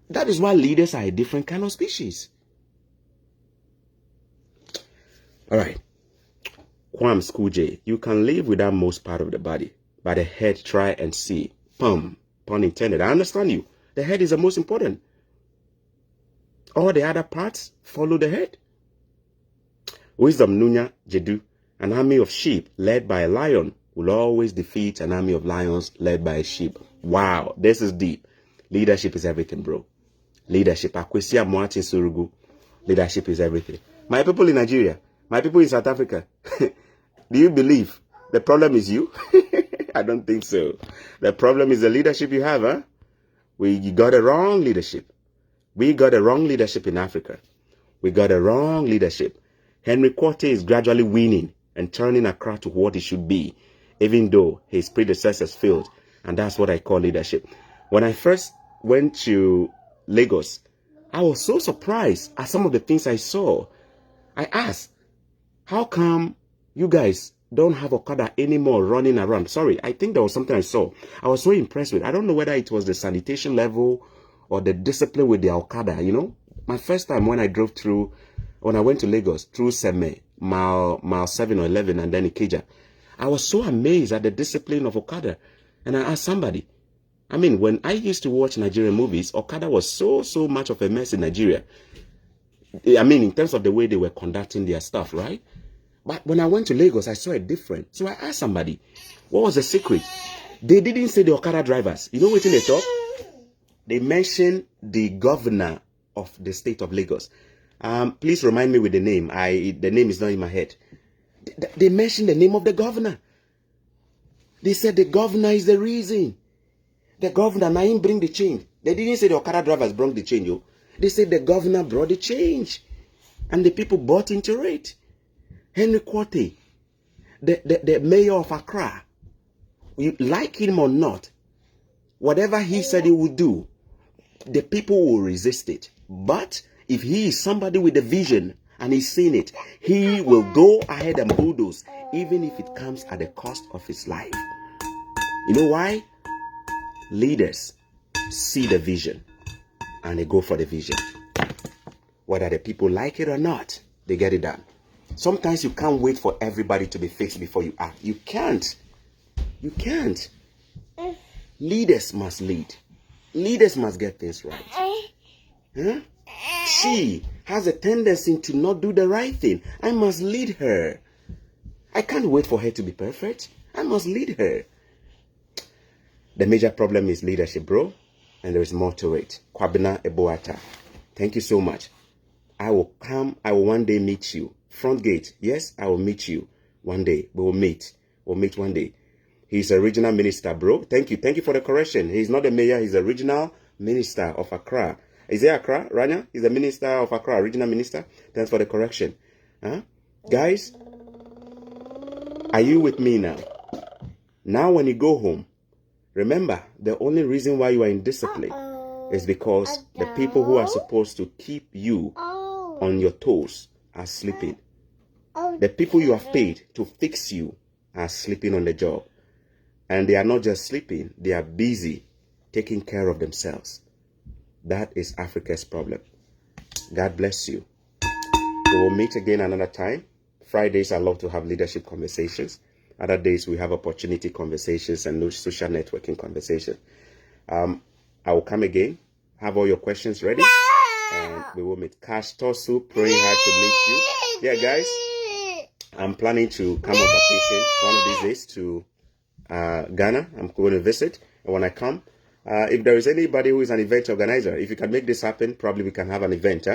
That is why leaders are a different kind of species. All right. Kwam Skuje, you can live without most part of the body, but the head try and see. Pun intended. I understand you. The head is the most important. All the other parts follow the head. Wisdom Nunya Jedu, an army of sheep led by a lion will always defeat an army of lions led by a sheep. Wow, this is deep. Leadership is everything, bro. Leadership. Akwesi Martin Surugu. Leadership is everything. My people in Nigeria, my people in South Africa, do you believe the problem is you? I don't think so. The problem is the leadership you have, huh? You got a wrong leadership. We got a wrong leadership in Africa. We got a wrong leadership. Henry Quarter is gradually winning and turning Accra to what it should be. even though his predecessors failed. And that's what I call leadership. When I first went to Lagos, I was so surprised at some of the things I saw. I asked, how come you guys don't have Okada anymore running around? Sorry, I think there was something I saw. I was so impressed with. I don't know whether it was the sanitation level or the discipline with the Okada, you know. My first time when I went to Lagos through Seme, mile 7 or 11 and then Ikeja, I was so amazed at the discipline of Okada. And I asked somebody, I mean, when I used to watch Nigerian movies, Okada was so much of a mess in Nigeria. I mean, in terms of the way they were conducting their stuff, right? But when I went to Lagos, I saw it different. So I asked somebody, what was the secret? They didn't say the Okada drivers. You know what they talk? They mentioned the governor of the state of Lagos. Please remind me with the name. The name is not in my head. They mentioned the name of the governor. They said the governor is the reason. The governor now him bring the change. They didn't say the Okada drivers brought the change. Yo. They said the governor brought the change. And the people bought into it. Henry Quartey, the mayor of Accra, you like him or not, whatever he said he would do, the people will resist it. But if he is somebody with a vision and he's seen it, he will go ahead and bulldoze, even if it comes at the cost of his life. You know why? Leaders see the vision and they go for the vision. Whether the people like it or not, they get it done. Sometimes you can't wait for everybody to be fixed before you act. You can't. You can't. Leaders must lead. Leaders must get things right. Huh? She has a tendency to not do the right thing. I must lead her. I can't wait for her to be perfect. I must lead her. The major problem is leadership, bro. And there is more to it. Kwabena Eboata. Thank you so much. I will one day meet you. Front gate. Yes, I will meet you one day. We will meet. We'll meet one day. He's a regional minister, bro. Thank you. Thank you for the correction. He's not the mayor. He's a regional minister of Accra. Is it Accra, Rania? He's the minister of Accra, regional minister. Thanks for the correction. Huh? Guys, are you with me now? Now when you go home, remember, the only reason why you are in discipline is because the people who are supposed to keep you on your toes are sleeping. The people you have paid to fix you are sleeping on the job. And they are not just sleeping, they are busy taking care of themselves. That is Africa's problem. God bless you. We will meet again another time. Fridays, I love to have leadership conversations. Other days, we have opportunity conversations and social networking conversations. I will come again, have all your questions ready, and we will meet. Cash Tosu, praying hard to meet you. Yeah, guys, I'm planning to come on vacation one of these days to Ghana. I'm going to visit, and when I come, if there is anybody who is an event organizer, if you can make this happen, probably we can have an event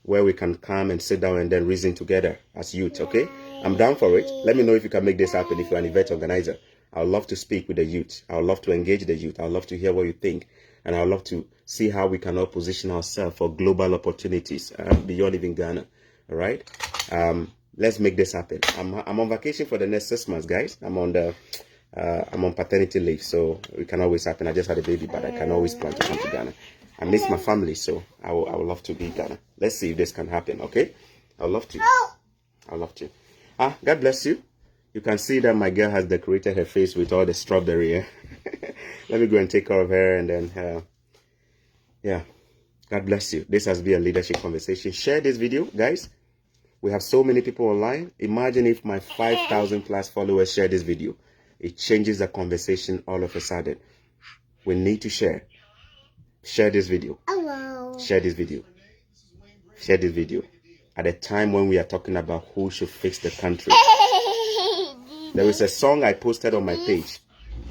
where we can come and sit down and then reason together as youth, okay? I'm down for it. Let me know if you can make this happen if you're an event organizer. I would love to speak with the youth. I would love to engage the youth. I would love to hear what you think. And I would love to see how we can all position ourselves for global opportunities beyond even Ghana, all right? Let's make this happen. I'm on vacation for the next 6 months, guys. I'm on paternity leave, so it can always happen. I just had a baby, but I can always plan to come to Ghana. I miss my family, so I would love to be in Ghana. Let's see if this can happen, okay? I would love to. I would love to. God bless you. You can see that my girl has decorated her face with all the strawberry. Let me go and take care of her, and then, yeah. God bless you. This has been a leadership conversation. Share this video, guys. We have so many people online. Imagine if my 5,000 plus followers share this video. It changes the conversation all of a sudden. We need to share. Share this video. Hello. Share this video. Share this video. At a time when we are talking about who should fix the country. There is a song I posted on my page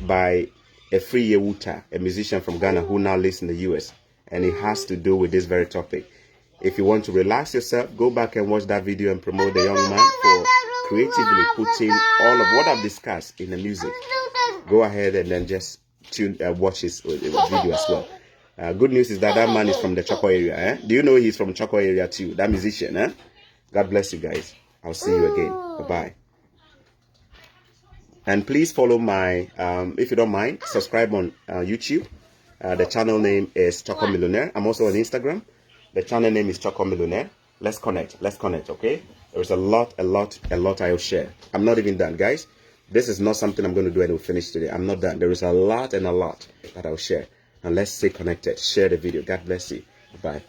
by Efri Yewuta, a musician from Ghana who now lives in the US. And it has to do with this very topic. If you want to relax yourself, go back and watch that video and promote the young man for creatively putting all of what I've discussed in the music. Go ahead and then just watch his video as well. Good news is that man is from the Choco area. Do you know he's from Choco area too? That musician. God bless you guys. I'll see you again. Bye-bye. And please follow my, if you don't mind, subscribe on YouTube. The channel name is Choco Millionaire. I'm also on Instagram. The channel name is Choco Millionaire. Let's connect, okay? There's a lot I'll share. I'm not even done, guys. This is not something I'm going to do and we'll finish today. I'm not done. There is a lot that I'll share. And let's stay connected. Share the video. God bless you. Bye.